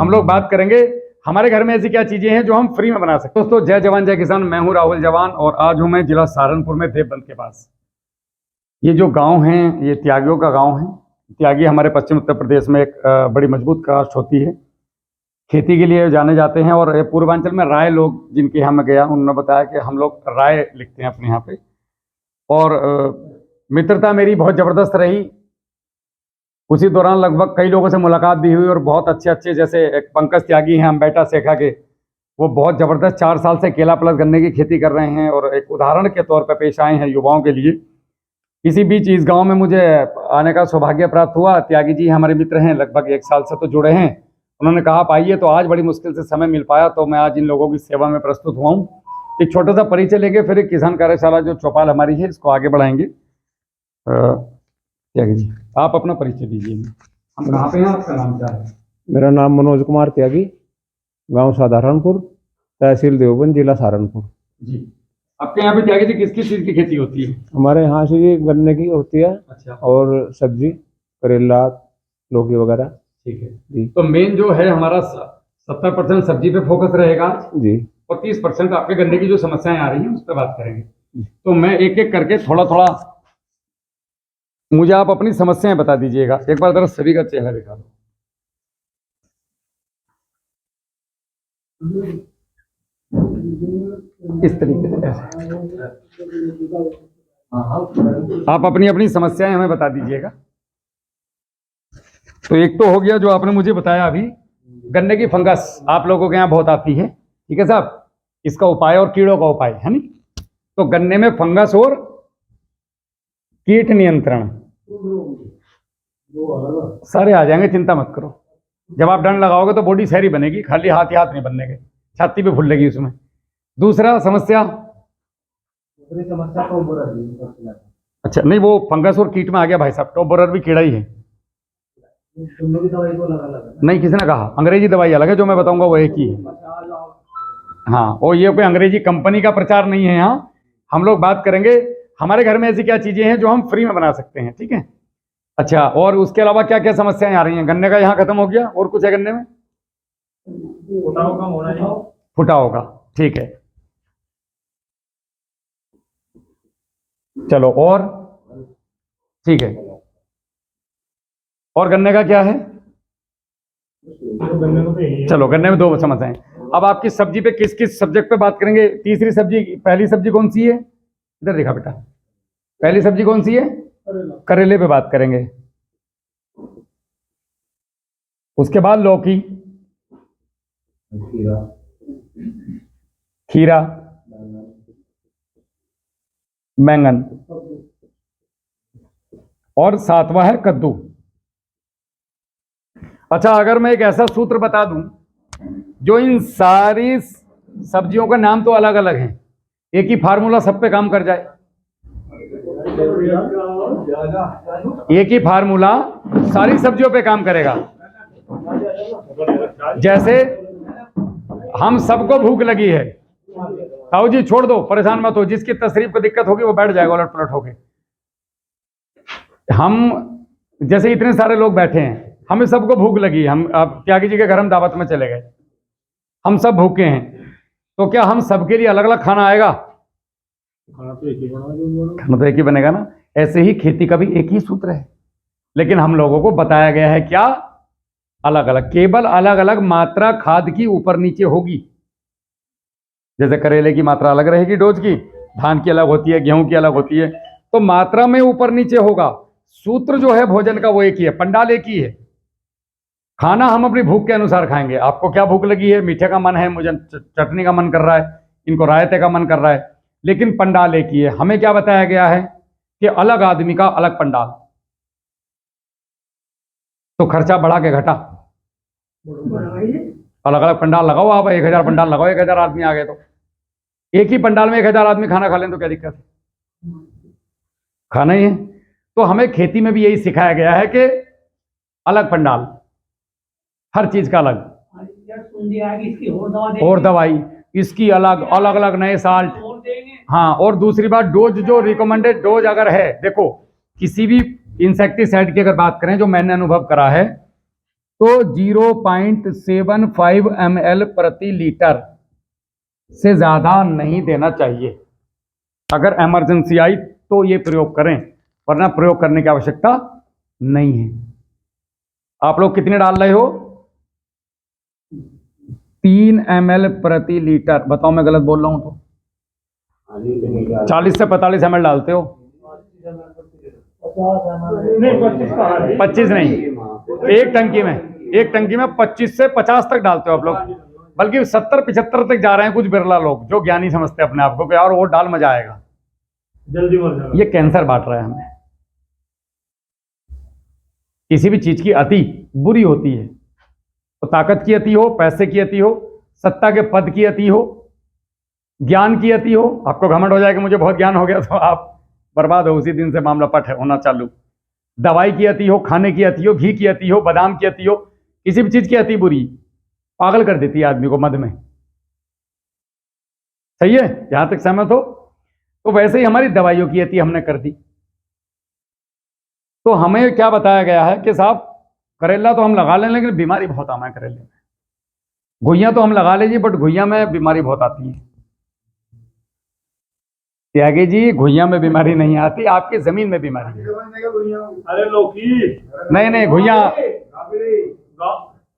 हम लोग बात करेंगे हमारे घर में ऐसी क्या चीजें हैं जो हम फ्री में बना सकते हैं। दोस्तों जय जवान जय किसान, मैं हूं राहुल जवान और आज हूं मैं जिला सहारनपुर में देवबंद के पास। ये जो गांव है ये त्यागियों का गांव है। त्यागी हमारे पश्चिम उत्तर प्रदेश में एक बड़ी मजबूत कास्ट होती है, खेती के लिए जाने जाते हैं। और पूर्वांचल में राय लोग जिनके यहाँ मैं गया उन्होंने बताया कि हम लोग राय लिखते हैं अपने यहाँ पे। और मित्रता मेरी बहुत ज़बरदस्त रही। उसी दौरान लगभग कई लोगों से मुलाकात भी हुई और बहुत अच्छे अच्छे, जैसे एक पंकज त्यागी हैं अम्बेटा सेखा के, वो बहुत ज़बरदस्त 4 साल से केला प्लस गन्ने की खेती कर रहे हैं और एक उदाहरण के तौर पर पेश आए हैं युवाओं के लिए। इसी बीच इस गांव में मुझे आने का सौभाग्य प्राप्त हुआ। त्यागी जी हमारे मित्र हैं, लगभग 1 साल से तो जुड़े हैं। उन्होंने कहा आप आइए, तो आज बड़ी मुश्किल से समय मिल पाया, तो मैं आज इन लोगों की सेवा में प्रस्तुत हुआ हूँ। एक छोटा सा परिचय लेंगे, फिर एक किसान कार्यशाला जो चौपाल हमारी है इसको आगे बढ़ाएंगे। त्यागी जी आप अपना परिचय दीजिए। हम कहाँ पे हैं, आपका नाम क्या है? मेरा नाम मनोज कुमार त्यागी, गांव सहारनपुर, तहसील देवबंद, जिला सहारनपुर जी। आपके यहाँ पे त्यागी जी किस किस चीज़ की खेती होती है? हमारे यहाँ से ये गन्ने की होती है। अच्छा। और सब्जी, करेला, लौकी वगैरह। ठीक है जी। तो मेन जो है हमारा 70% सब्जी पे फोकस रहेगा आज जी। और 30% आपके गन्ने की जो समस्याएं आ रही हैं उस पर बात करेंगे। तो मैं एक एक करके थोड़ा थोड़ा, मुझे आप अपनी समस्याएं बता दीजिएगा। एक बार जरा सभी का चेहरा दिखा दो। इस तरीके से आप अपनी अपनी समस्याएं हमें बता दीजिएगा। तो एक तो हो गया जो आपने मुझे बताया अभी, गन्ने की फंगस आप लोगों के यहाँ बहुत आती है, ठीक है साहब। इसका उपाय और कीड़ों का उपाय है नहीं। तो गन्ने में फंगस और कीट नियंत्रण सारे आ जाएंगे, चिंता मत करो। जब आप डंड लगाओगे तो बॉडी सारी बनेगी, खाली हाथ ही हाथ नहीं बनने के, छाती पे फूलेगी उसमें। दूसरा समस्या, अच्छा नहीं वो फंगस और कीट में आ गया भाई साहब। टॉप बोरर भी कीड़ा ही है। नहीं किसी ने कहा, अंग्रेजी दवाई अलग है, जो मैं बताऊंगा वो एक ही है। हाँ, और ये कोई अंग्रेजी कंपनी का प्रचार नहीं है। यहाँ हम लोग बात करेंगे हमारे घर में ऐसी क्या चीजें हैं जो हम फ्री में बना सकते हैं, ठीक है। अच्छा, और उसके अलावा क्या क्या समस्याएं आ रही हैं? गन्ने का यहाँ खत्म हो गया, और कुछ है गन्ने में? फुटा होगा, ठीक है। चलो और ठीक है। और गन्ने का क्या है? चलो गन्ने में 2 समस्याएं। अब आपकी सब्जी पे किस किस सब्जेक्ट पे बात करेंगे? तीसरी सब्जी, पहली सब्जी कौन सी है? इधर देखा बेटा, पहली सब्जी कौन सी है? करेले पे बात करेंगे। उसके बाद लौकी, खीरा, बैंगन, और 7वां है कद्दू। अच्छा, अगर मैं एक ऐसा सूत्र बता दूं जो इन सारी सब्जियों का नाम तो अलग अलग है, एक ही फार्मूला सब पे काम कर जाए। एक ही फार्मूला सारी सब्जियों पे काम करेगा। जैसे हम सबको भूख लगी है, ताऊ जी छोड़ दो, परेशान मत हो, जिसकी तशरीफ को दिक्कत होगी वो बैठ जाएगा उलट पलट होके। हम जैसे इतने सारे लोग बैठे हैं, हमें सबको भूख लगी, हम अब त्यागी जी के घर हम दावत में चले गए, हम सब भूखे हैं, तो क्या हम सबके लिए अलग अलग खाना आएगा? खाना तो एक ही बनेगा ना। ऐसे ही खेती का भी एक ही सूत्र है, लेकिन हम लोगों को बताया गया है क्या? अलग अलग, केवल अलग अलग मात्रा खाद की ऊपर नीचे होगी। जैसे करेले की मात्रा अलग रहेगी डोज की, धान की अलग होती है, गेहूं की अलग होती है, तो मात्रा में ऊपर नीचे होगा। सूत्र जो है भोजन का वो एक ही है, पंडाल एक ही है। खाना हम अपनी भूख के अनुसार खाएंगे। आपको क्या भूख लगी है? मीठे का मन है, मुझे चटनी का मन कर रहा है, इनको रायते का मन कर रहा है, लेकिन पंडाल एक ही है। हमें क्या बताया गया है कि अलग आदमी का अलग पंडाल। तो खर्चा बढ़ा के घटा, अलग अलग पंडाल लगाओ। आप 1000 पंडाल लगाओ, 1000 आदमी आ गए तो एक ही पंडाल में 1000 आदमी खाना खा लें तो क्या दिक्कत है? खाना ही है। तो हमें खेती में भी यही सिखाया गया है कि अलग पंडाल, हर चीज का अलग, और दवाई इसकी अलग, अलग अलग नए साल्ट। हाँ, और दूसरी बात, डोज जो रिकमेंडेड डोज अगर है, देखो किसी भी इंसेक्टिसाइड की अगर बात करें जो मैंने अनुभव करा है, तो 0.75 ml प्रति लीटर से ज़्यादा नहीं देना चाहिए। अगर इमरजेंसी आई तो ये प्रयोग करें, वरना प्रयोग करने की आवश्यकता नहीं है। आप लोग कितने डाल रहे हो? 3 ml प्रति लीटर। बताओ मैं गलत बोल रहा हूं तो? 40 से 45 ml डालते हो? 25 नहीं, एक टंकी में 25 से 50 तक डालते हो आप लोग, बल्कि 70-75 तक जा रहे हैं कुछ बिरला लोग जो ज्ञानी समझते हैं अपने आप को कि यार वो डाल मजा आएगा। जल्दी मर जाएगा। ये कैंसर बांट रहा है हमें। किसी भी चीज की अति बुरी होती है, तो ताकत की अति हो, पैसे की अति हो, सत्ता के पद की अति हो, ज्ञान की अति हो। आपको घमंड हो जाए कि मुझे बहुत ज्ञान हो गया, तो आप बर्बाद हो, उसी दिन से मामला पट है होना चालू। दवाई की अति हो, खाने की अति हो, घी की अति हो, बादाम की अति हो, किसी भी चीज की अति बुरी, पागल कर देती है आदमी को मद में। सही है, यहां तक सहमत हो? तो वैसे ही हमारी दवाइयों की अति हमने कर दी। तो हमें क्या बताया गया है कि साहब करेला तो हम लगा लें, लेकिन बीमारी बहुत आना है करेले में। घुइयां तो हम लगा लीजिए, बट घुइयां में बीमारी बहुत आती है। त्यागी जी, घुइयां में बीमारी नहीं आती, आपकी जमीन में बीमारी है। अरे लौकी नहीं, घुइयां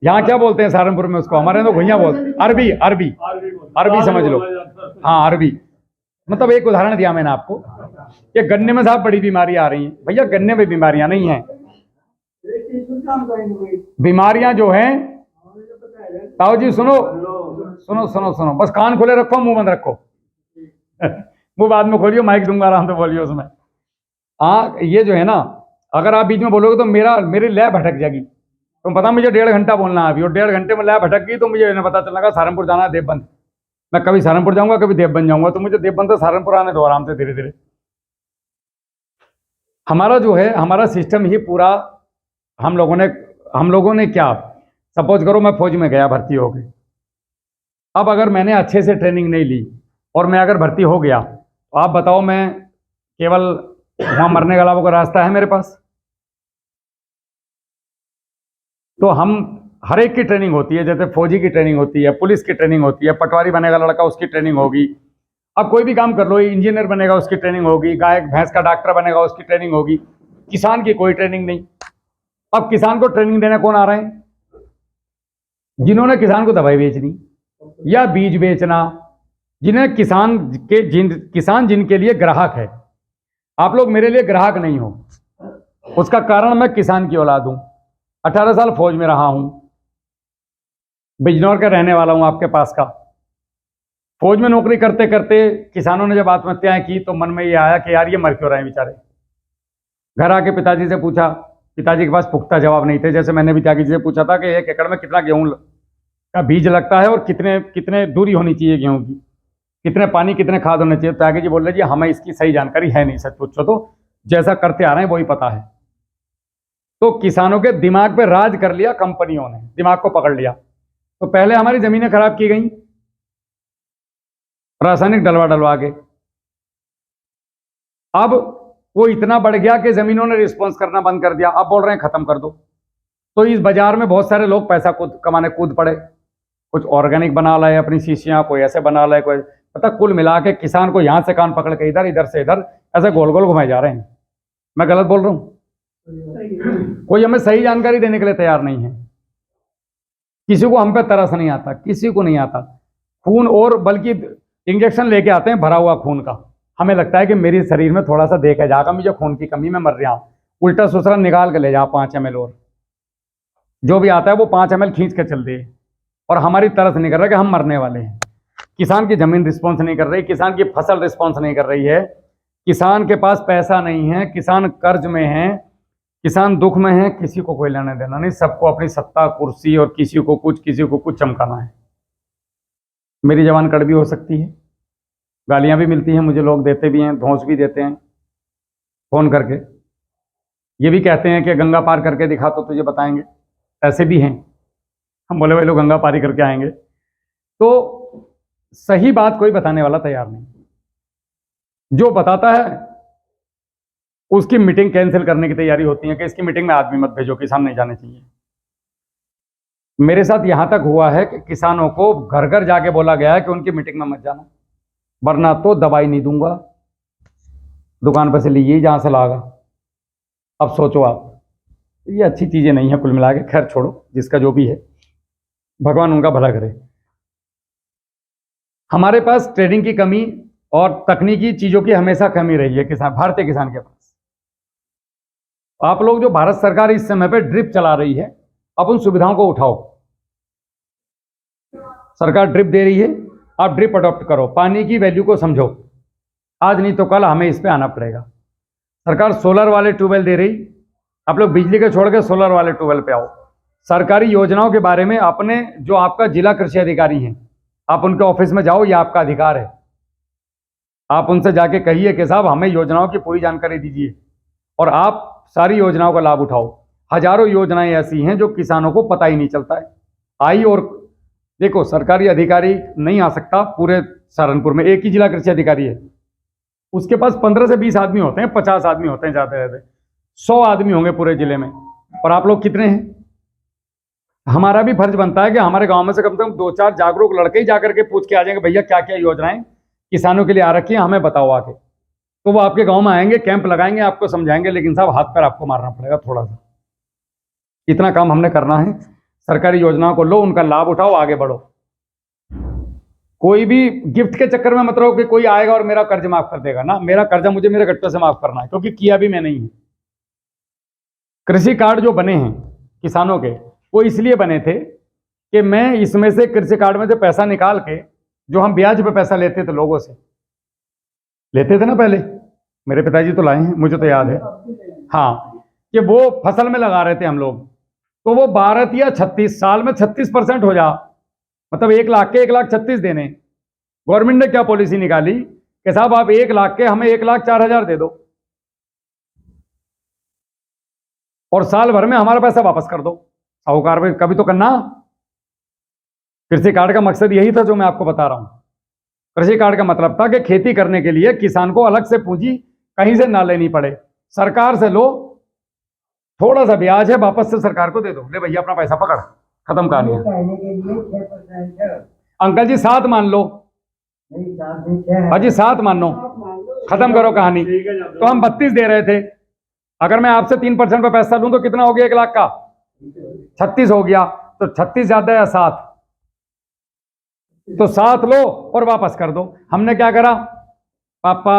यहाँ क्या बोलते हैं सहारनपुर में उसको? हमारे तो घुइयां बोलते हैं। अरबी समझ लो। हाँ, अरबी। मतलब एक उदाहरण दिया मैंने आपको कि गन्ने में साहब बड़ी बीमारी आ रही है। भैया गन्ने में बीमारियां नहीं हैं। बीमारियां जो हैं, ताऊ जी सुनो, बस कान खोले रखो, मुंह बंद रखो। मुंह बाद में खोलियो, माइक दूंगा, आराम से बोलियो उसमें। हाँ, ये जो है ना, अगर आप बीच में बोलोगे तो मेरी लय भटक जाएगी। तुम पता मुझे 1.5 घंटा बोलना है अभी, और 1.5 घंटे में लय भटक गई तो मुझे नहीं पता चलना सहारनपुर जाना है देवबंद। मैं कभी सहारनपुर जाऊंगा, कभी देवबंद जाऊंगा, तो मुझे देवबंद से सहारनपुर आने दो आराम से, धीरे धीरे। हमारा जो है, हमारा सिस्टम ही पूरा, हम लोगों ने क्या, सपोज करो मैं फौज में गया, भर्ती हो गई। अब अगर मैंने अच्छे से ट्रेनिंग नहीं ली और मैं अगर भर्ती हो गया, तो आप बताओ, मैं केवल वहां मरने के अलावा कोई रास्ता है मेरे पास? तो हम हर एक की ट्रेनिंग होती है, जैसे फौजी की ट्रेनिंग होती है, पुलिस की ट्रेनिंग होती है, पटवारी बनेगा लड़का उसकी ट्रेनिंग होगी। अब कोई भी काम कर लो, इंजीनियर बनेगा उसकी ट्रेनिंग होगी, गाय भैंस का डॉक्टर बनेगा उसकी ट्रेनिंग होगी। किसान की कोई ट्रेनिंग नहीं। अब किसान को ट्रेनिंग देने कौन आ रहे हैं? जिन्होंने किसान को दवाई बेचनी या बीज बेचना, जिन्हें किसान जिनके लिए ग्राहक है। आप लोग मेरे लिए ग्राहक नहीं हो। उसका कारण मैं किसान की औलाद हूं, 18 साल फौज में रहा हूं, बिजनौर का रहने वाला हूं, आपके पास का। फौज में नौकरी करते करते किसानों ने जब आत्महत्याएं की तो मन में ये आया कि यार ये मर क्यों रहे हैं बेचारे। घर आके पिताजी से पूछा, पिताजी के पास पुख्ता जवाब नहीं थे। जैसे मैंने भी त्यागी जी से पूछा था कि 1 एकड़ में कितना गेहूं का बीज लगता है और कितने दूरी होनी चाहिए गेहूं की, कितने पानी कितने खाद होने चाहिए। त्यागी जी बोल रहे जी हमें इसकी सही जानकारी है नहीं, सच पूछो तो जैसा करते आ रहे हैं वही पता है। तो किसानों के दिमाग पे राज कर लिया कंपनियों ने, दिमाग को पकड़ लिया। तो पहले हमारी जमीनें खराब की गई रासायनिक डलवा के। अब वो इतना बढ़ गया कि जमीनों ने रिस्पॉन्स करना बंद कर दिया। अब बोल रहे हैं खत्म कर दो। तो इस बाजार में बहुत सारे लोग पैसा कमाने कूद पड़े। कुछ ऑर्गेनिक बना लाए अपनी शीशियां, कोई ऐसे बना लाए, कोई पता। कुल मिला के किसान को यहां से कान पकड़ के इधर, इधर से इधर, ऐसे गोल गोल घुमाए जा रहे हैं। मैं गलत बोल रहा हूं? कोई हमें सही जानकारी देने के लिए तैयार नहीं है। किसी को हम पे तरस नहीं आता, किसी को नहीं आता। खून, और बल्कि इंजेक्शन लेके आते हैं भरा हुआ खून का। हमें लगता है कि मेरे शरीर में थोड़ा सा देखा जाएगा, मुझे खून की कमी में मर रहा हूं। उल्टा सुसरा निकाल के ले जा 5 ml, और जो भी आता है वो 5 ml खींच के चल दे। और हमारी तरस नहीं कर रहा कि हम मरने वाले हैं। किसान की जमीन रिस्पॉन्स नहीं कर रही, किसान की फसल रिस्पॉन्स नहीं कर रही है, किसान के पास पैसा नहीं है, किसान कर्ज में है, किसान दुख में है। किसी को कोई लेना देना नहीं, सबको अपनी सत्ता कुर्सी और किसी को कुछ चमकाना है। मेरी जबान कड़वी हो सकती है, गालियां भी मिलती हैं मुझे, लोग देते भी हैं, धौंस भी देते हैं फोन करके। ये भी कहते हैं कि गंगा पार करके दिखा तो तुझे बताएंगे। ऐसे भी हैं। हम बोले भाई लोग गंगा पारी करके आएंगे। तो सही बात कोई बताने वाला तैयार नहीं। जो बताता है उसकी मीटिंग कैंसिल करने की तैयारी होती है कि इसकी मीटिंग में आदमी मत भेजो, किसान नहीं जाने चाहिए। मेरे साथ यहाँ तक हुआ है कि किसानों को घर घर जाके बोला गया है कि उनकी मीटिंग में मत जाना, वरना तो दवाई नहीं दूंगा, दुकान पर से लीजिए जहाँ से लागा। अब सोचो आप, ये अच्छी चीज़ें नहीं है कुल मिला के। खैर छोड़ो, जिसका जो भी है, भगवान उनका भला करे। हमारे पास ट्रेडिंग की कमी और तकनीकी चीज़ों की हमेशा कमी रही है किसान, भारतीय किसान के पास। आप लोग जो भारत सरकार इस समय पे ड्रिप चला रही है, अब उन सुविधाओं को उठाओ। सरकार ड्रिप दे रही है, आप ड्रिप अडॉप्ट करो, पानी की वैल्यू को समझो। आज नहीं तो कल हमें इस पे आना पड़ेगा। सरकार सोलर वाले ट्यूबवेल दे रही, आप लोग बिजली के छोड़ के सोलर वाले ट्यूबवेल पे आओ। सरकारी योजनाओं के बारे में अपने जो आपका जिला कृषि अधिकारी हैं, आप उनके ऑफिस में जाओ, ये आपका अधिकार है। आप उनसे जाके कहिए कि साहब हमें योजनाओं की पूरी जानकारी दीजिए, और आप सारी योजनाओं का लाभ उठाओ। हजारों योजनाएं ऐसी हैं जो किसानों को पता ही नहीं चलता है आई। और देखो, सरकारी अधिकारी नहीं आ सकता पूरे सहारनपुर में, एक ही जिला कृषि अधिकारी है, उसके पास 15 से 20 आदमी होते हैं, 50 आदमी होते हैं, ज़्यादा से ज़्यादा 100 आदमी होंगे पूरे जिले में। और आप लोग कितने हैं? हमारा भी फर्ज बनता है कि हमारे गांव में से कम 2-4 जागरूक लड़के ही जाकर के पूछ के आ जाएंगे, भैया क्या क्या योजनाएं किसानों के लिए आ रखी है, हमें बताओ आके। तो वो आपके गांव में आएंगे, कैंप लगाएंगे, आपको समझाएंगे, लेकिन साहब हाथ पैर आपको मारना पड़ेगा थोड़ा सा। इतना काम हमने करना है। सरकारी योजनाओं को लो, उनका लाभ उठाओ, आगे बढ़ो। कोई भी गिफ्ट के चक्कर में मत रहो कि कोई आएगा और मेरा कर्ज माफ कर देगा ना। मेरा कर्जा मुझे मेरे गट्टों से माफ करना है, क्योंकि किया भी मैं नहीं है। कृषि कार्ड जो बने हैं किसानों के, वो इसलिए बने थे कि मैं इसमें से कृषि कार्ड में से पैसा निकाल के, जो हम ब्याज पे पैसा लेते थे लोगों से, लेते थे ना पहले, मेरे पिताजी तो लाए हैं, मुझे तो याद है, हाँ, कि वो फसल में लगा रहे थे हम लोग, तो वो 12 या 36 साल में 36% हो जा, मतलब 1 लाख के 1,36,000 देने। गवर्नमेंट ने क्या पॉलिसी निकाली कि साहब आप 1 लाख के हमें 1,04,000 दे दो, और साल भर में हमारा पैसा वापस कर दो। साहूकार में कभी तो करना। कृषि कार्ड का मकसद यही था जो मैं आपको बता रहा हूं। कृषि कार्ड का मतलब था कि खेती करने के लिए किसान को अलग से पूंजी कहीं से ना लेनी पड़े, सरकार से लो, थोड़ा सा ब्याज है, वापस से सरकार को दे दो, ले भैया अपना पैसा पकड़, खत्म कहानी है। अंकल जी 7 मान लो, हाजी 7 मान लो, खत्म करो कहानी। तो हम 32 दे रहे थे, अगर मैं आपसे 3% पे पैसा लूं तो कितना हो गया 1 लाख का? 36 हो गया। तो 36 ज्यादा है 7, तो 7 लो और वापस कर दो। हमने क्या करा, पापा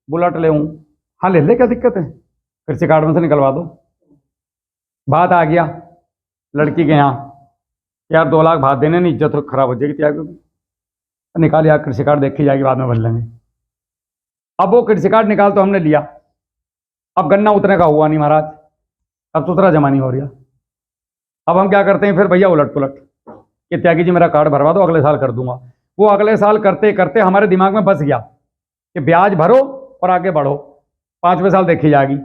बुलेट ले, हाँ ले ले, क्या दिक्कत है, कृषि कार्ड में से निकलवा दो। बात आ गया लड़की के यहाँ, यार 2 लाख भात देने, नहीं इज्जत तो खराब हो जाएगी त्यागी की। निकाल यार, कृषि कार्ड देखी जाएगी, बाद में भर लेंगे। अब वो कृषि कार्ड निकाल तो हमने लिया, अब गन्ना उतने का हुआ नहीं महाराज, अब सुतरा जमा नहीं हो रहा। अब हम क्या करते हैं फिर भैया, उलट पुलट कि त्यागी जी मेरा कार्ड भरवा दो, अगले साल कर दूंगा। वो अगले साल करते करते हमारे दिमाग में बस गया कि ब्याज भरो और आगे बढ़ो, 5वें साल देखी जाएगी।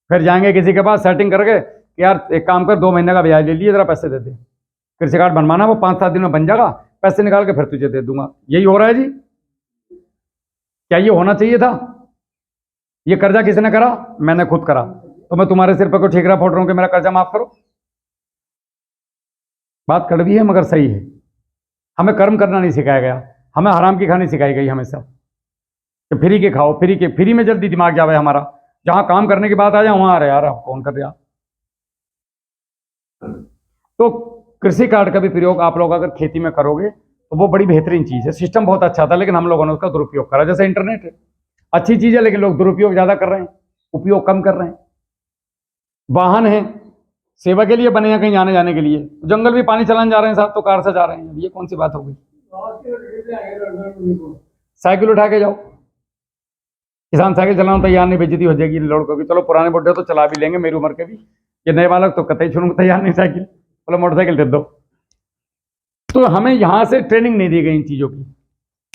फिर जाएंगे किसी के पास सेटिंग करके कि यार एक काम कर, 2 महीने का ब्याज ले लिए, जरा पैसे दे दे, कृषि कार्ड बनवाना, वो 5-7 दिन में बन जाएगा, पैसे निकाल के फिर तुझे दे दूंगा। यही हो रहा है जी। क्या ये होना चाहिए था? ये कर्जा किसने करा? मैंने खुद करा। तो मैं तुम्हारे सिर पर कोई ठेकरा फोड़ रहा हूं कि मेरा कर्जा माफ करो? बात कड़वी है मगर सही है। हमें कर्म करना नहीं सिखाया गया, हमें हराम की खानी सिखाई गई हमेशा कि फ्री के खाओ, फ्री में जल्दी दिमाग जावे हमारा। जहां काम करने की बात आ जाए वहां आ रहे यार आप कौन कर रहे आप। तो कृषि कार्ड का भी प्रयोग आप लोग अगर खेती में करोगे तो वो बड़ी बेहतरीन चीज़ है। सिस्टम बहुत अच्छा था, लेकिन हम लोगों ने उसका दुरुपयोग करा। जैसे इंटरनेट है, अच्छी चीज़ है, लेकिन लोग दुरुपयोग ज़्यादा कर रहे हैं, उपयोग कम कर रहे हैं। वाहन है, सेवा के लिए बने हैं, कहीं आने जाने के लिए। जंगल भी पानी चलाने जा रहे हैं साहब, तो कार से जा रहे हैं, ये कौन सी बात हो गई? साइकिल उठा के जाओ। किसान साइकिल चलाना तैयार नहीं, बेइज्जती हो जाएगी लड़कों की। चलो पुराने बुढ़े तो चला भी लेंगे, मेरी उम्र के भी। ये नए बालक तो कतई छोड़ने को तैयार नहीं साइकिल, बोलो मोटरसाइकिल दे दो। तो हमें यहाँ से ट्रेनिंग नहीं दी गई इन चीज़ों की।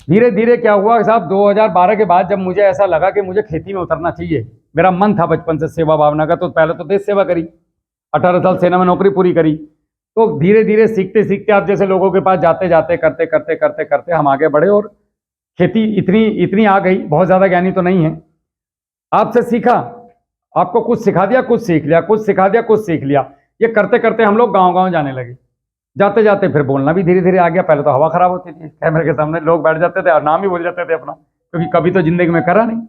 धीरे धीरे क्या हुआ साहब, 2012 के बाद जब मुझे ऐसा लगा कि मुझे खेती में उतरना चाहिए, मेरा मन था बचपन से सेवा भावना का, तो पहले तो देश सेवा करी, 18 साल सेना में नौकरी पूरी करी। तो धीरे धीरे सीखते सीखते आप जैसे लोगों के पास जाते जाते करते करते करते करते हम आगे बढ़े, और खेती इतनी आ गई। बहुत ज़्यादा ज्ञानी तो नहीं है, आपसे सीखा, आपको कुछ सिखा दिया, कुछ सीख लिया, कुछ सिखा दिया, कुछ सीख लिया। ये करते करते हम लोग गाँव गाँव जाने लगे। जाते जाते फिर बोलना भी धीरे धीरे आ गया। पहले तो हवा खराब होती थी, कैमरे के सामने लोग बैठ जाते थे और नाम ही भूल जाते थे अपना, क्योंकि कभी तो जिंदगी में करा नहीं।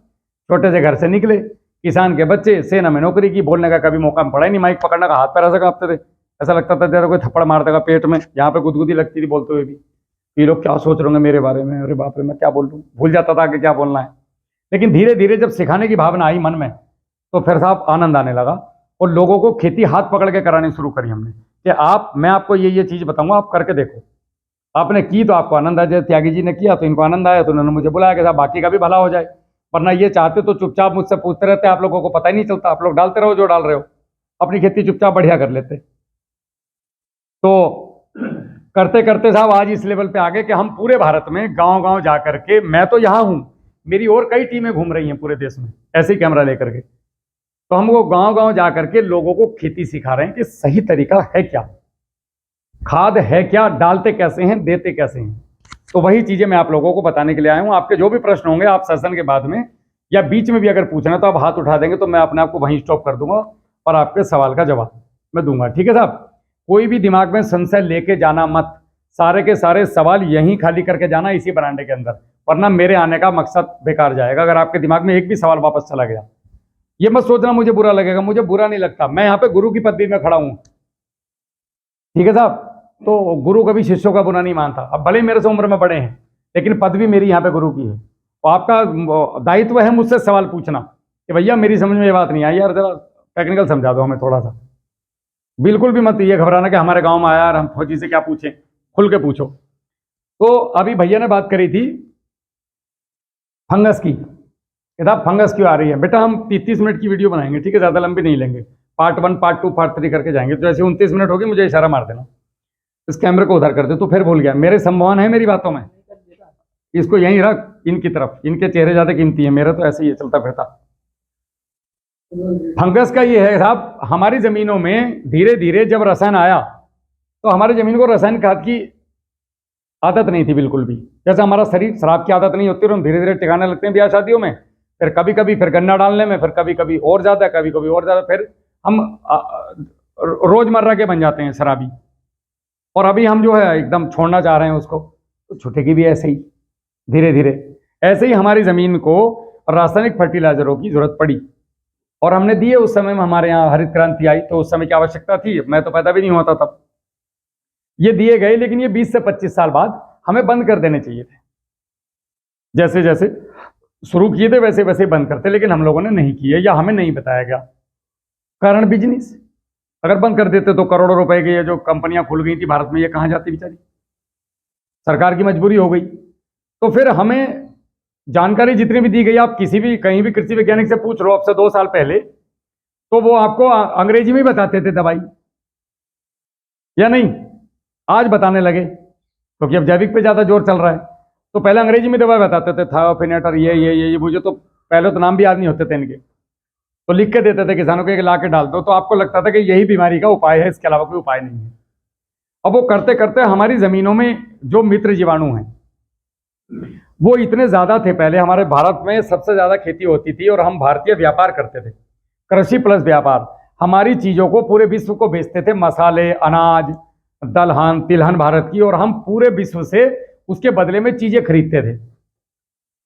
छोटे से घर से निकले, किसान के बच्चे, सेना में नौकरी की, बोलने का कभी मौका पड़ा ही नहीं, माइक पकड़ने का हाथ पैर ऐसा कांपते थे, ऐसा लगता था जैसे कोई थप्पड़ मार देगा पेट में, यहाँ पे गुदगुदी लगती थी बोलते हुए भी। ये लोग क्या सोच रहे होंगे मेरे बारे में, अरे बाप रे मैं क्या बोल रहा हूँ, भूल जाता था कि क्या बोलना है। लेकिन धीरे धीरे जब सिखाने की भावना आई मन में, तो फिर साहब आनंद आने लगा और लोगों को खेती हाथ पकड़ के करानी शुरू करी हमने कि मैं आपको ये चीज़ बताऊंगा, आप करके देखो। आपने की तो आपको आनंद आ जाए, त्यागी जी ने किया तो इनको आनंद आया, तो उन्होंने मुझे बुलाया कि साहब बाकी का भी भला हो जाए, वरना ये चाहते तो चुपचाप मुझसे पूछते रहते, आप लोगों को पता ही नहीं चलता, आप लोग डालते रहो जो डाल रहे हो, अपनी खेती चुपचाप बढ़िया कर लेते। तो करते करते साहब आज इस लेवल पे आ गए कि हम पूरे भारत में गांव गांव जा करके, मैं तो यहाँ हूँ, मेरी और कई टीमें घूम रही हैं पूरे देश में ऐसे ही कैमरा लेकर के, तो हम वो गांव गांव जा करके लोगों को खेती सिखा रहे हैं कि सही तरीका है क्या, खाद है क्या, डालते कैसे हैं, देते कैसे हैं। तो वही चीजें मैं आप लोगों को बताने के लिए आया हूँ। आपके जो भी प्रश्न होंगे आप सेशन के बाद में या बीच में भी अगर पूछना तो आप हाथ उठा देंगे, तो मैं अपने आप को वहीं स्टॉप कर दूंगा और आपके सवाल का जवाब मैं दूंगा, ठीक है साहब। कोई भी दिमाग में संशय लेके जाना मत, सारे के सारे सवाल यहीं खाली करके जाना इसी बरामदे के अंदर, वरना मेरे आने का मकसद बेकार जाएगा। अगर आपके दिमाग में एक भी सवाल वापस चला गया, ये मत सोचना मुझे बुरा लगेगा, मुझे बुरा नहीं लगता, मैं यहाँ पे गुरु की पदवी में खड़ा हूँ, ठीक है साहब। तो गुरु कभी शिष्यों का बुरा नहीं मानता, अब भले ही मेरे से उम्र में बड़े हैं, लेकिन पदवी मेरी यहाँ पे गुरु की है। तो आपका दायित्व है मुझसे सवाल पूछना कि भैया मेरी समझ में ये बात नहीं आई यार, जरा टेक्निकल समझा दो हमें थोड़ा सा। बिल्कुल भी मत ये घबराना कि हमारे गांव में आया और हम फौजी से क्या पूछें, खुल के पूछो। तो अभी भैया ने बात करी थी फंगस की, किताब फंगस क्यों आ रही है। बेटा हम 30 मिनट की वीडियो बनाएंगे, ठीक है, ज़्यादा लंबी नहीं लेंगे, पार्ट 1 पार्ट 2 पार्ट 3 करके जाएंगे। तो जैसे 29 मिनट होगी मुझे इशारा मार देना, इस कैमरे को उधर कर दे। तो फिर भूल गया, मेरे संभावना है मेरी बातों में, इसको यहीं रख इनकी तरफ, इनके चेहरे ज़्यादा कीमती है, मेरा तो ऐसे ही है चलता फिरता। फंगस का ये है साहब, हमारी ज़मीनों में धीरे धीरे जब रसायन आया तो हमारी ज़मीन को रसायन खाद की आदत नहीं थी बिल्कुल भी। जैसे हमारा शरीर शराब की आदत नहीं होती और हम धीरे धीरे टिकाने लगते हैं ब्याह शादियों में, फिर कभी कभी फिर गन्ना डालने में, फिर कभी कभी और ज़्यादा, कभी कभी और ज़्यादा, फिर हम रोज़मर्रा के बन जाते हैं शराबी। और अभी हम जो है एकदम छोड़ना चाह रहे हैं उसको, तो छूटेगी भी ऐसे ही धीरे धीरे। ऐसे ही हमारी ज़मीन को रासायनिक फर्टिलाइजरों की ज़रूरत पड़ी और हमने दिए। उस समय में हमारे यहाँ हरित क्रांति आई, तो उस समय की आवश्यकता थी, मैं तो पैदा भी नहीं होता तब, ये दिए गए। लेकिन ये 20 से 25 साल बाद हमें बंद कर देने चाहिए थे। जैसे जैसे शुरू किए थे वैसे वैसे बंद करते, लेकिन हम लोगों ने नहीं किए या हमें नहीं बताया गया। कारण बिजनेस, अगर बंद कर देते तो करोड़ों रुपए की ये जो कंपनियां खुल गई थी भारत में, ये कहाँ जाती बेचारी, सरकार की मजबूरी हो गई। तो फिर हमें जानकारी जितनी भी दी गई, आप किसी भी कहीं भी कृषि वैज्ञानिक से पूछ लो अब से 2 साल पहले, तो वो आपको अंग्रेजी में ही बताते थे दवाई, या नहीं आज बताने लगे, क्योंकि अब जैविक पे ज़्यादा जोर चल रहा है। तो पहले अंग्रेजी में दवाई बताते थे, थायोफिनेटर ये मुझे तो पहले तो नाम भी याद नहीं होते थे इनके, तो लिख के देते थे किसानों को, ला के डाल दो, तो आपको लगता था कि यही बीमारी का उपाय है, इसके अलावा कोई उपाय नहीं है। अब वो करते करते हमारी ज़मीनों में जो मित्र जीवाणु हैं वो इतने ज़्यादा थे। पहले हमारे भारत में सबसे ज़्यादा खेती होती थी और हम भारतीय व्यापार करते थे, कृषि प्लस व्यापार, हमारी चीज़ों को पूरे विश्व को बेचते थे, मसाले, अनाज, दलहन तिलहन भारत की, और हम पूरे विश्व से उसके बदले में चीज़ें खरीदते थे।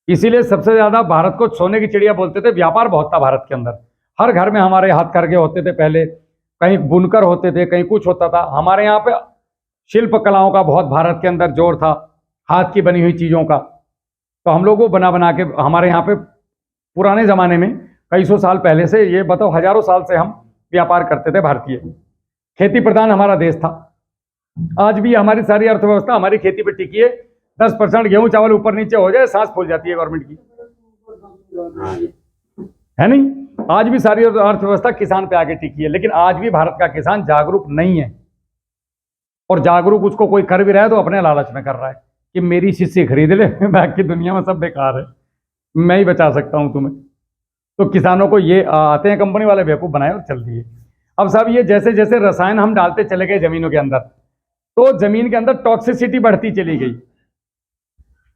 इसीलिए सबसे ज़्यादा भारत को सोने की चिड़िया बोलते थे, व्यापार बहुत था भारत के अंदर। हर घर में हमारे हाथ करके होते थे, पहले कहीं बुनकर होते थे, कहीं कुछ होता था। हमारे यहाँ पे शिल्प कलाओं का बहुत भारत के अंदर जोर था, हाथ की बनी हुई चीज़ों का। तो हम लोग को बना बना के हमारे यहाँ पे पुराने ज़माने में कई सौ साल पहले से, ये बताओ हजारों साल से हम व्यापार करते थे। भारतीय खेती प्रधान हमारा देश था। आज भी हमारी सारी अर्थव्यवस्था हमारी खेती पे टिकी है। 10% गेहूं चावल ऊपर नीचे हो जाए सांस फूल जाती है गवर्नमेंट की, है नहीं। आज भी सारी अर्थव्यवस्था किसान पे आके टिकी है, लेकिन आज भी भारत का किसान जागरूक नहीं है। और जागरूक उसको कोई कर भी रहा है तो अपने लालच में कर रहा है कि मेरी शिष्य खरीद ले, बाकी दुनिया में सब बेकार है, मैं ही बचा सकता हूं तुम्हें। तो किसानों को ये आते हैं कंपनी वाले बेवकूफ़ बनाए और चल दिए। अब साहब ये जैसे जैसे रसायन हम डालते चले गए जमीनों के अंदर, तो जमीन के अंदर टॉक्सिसिटी बढ़ती चली गई।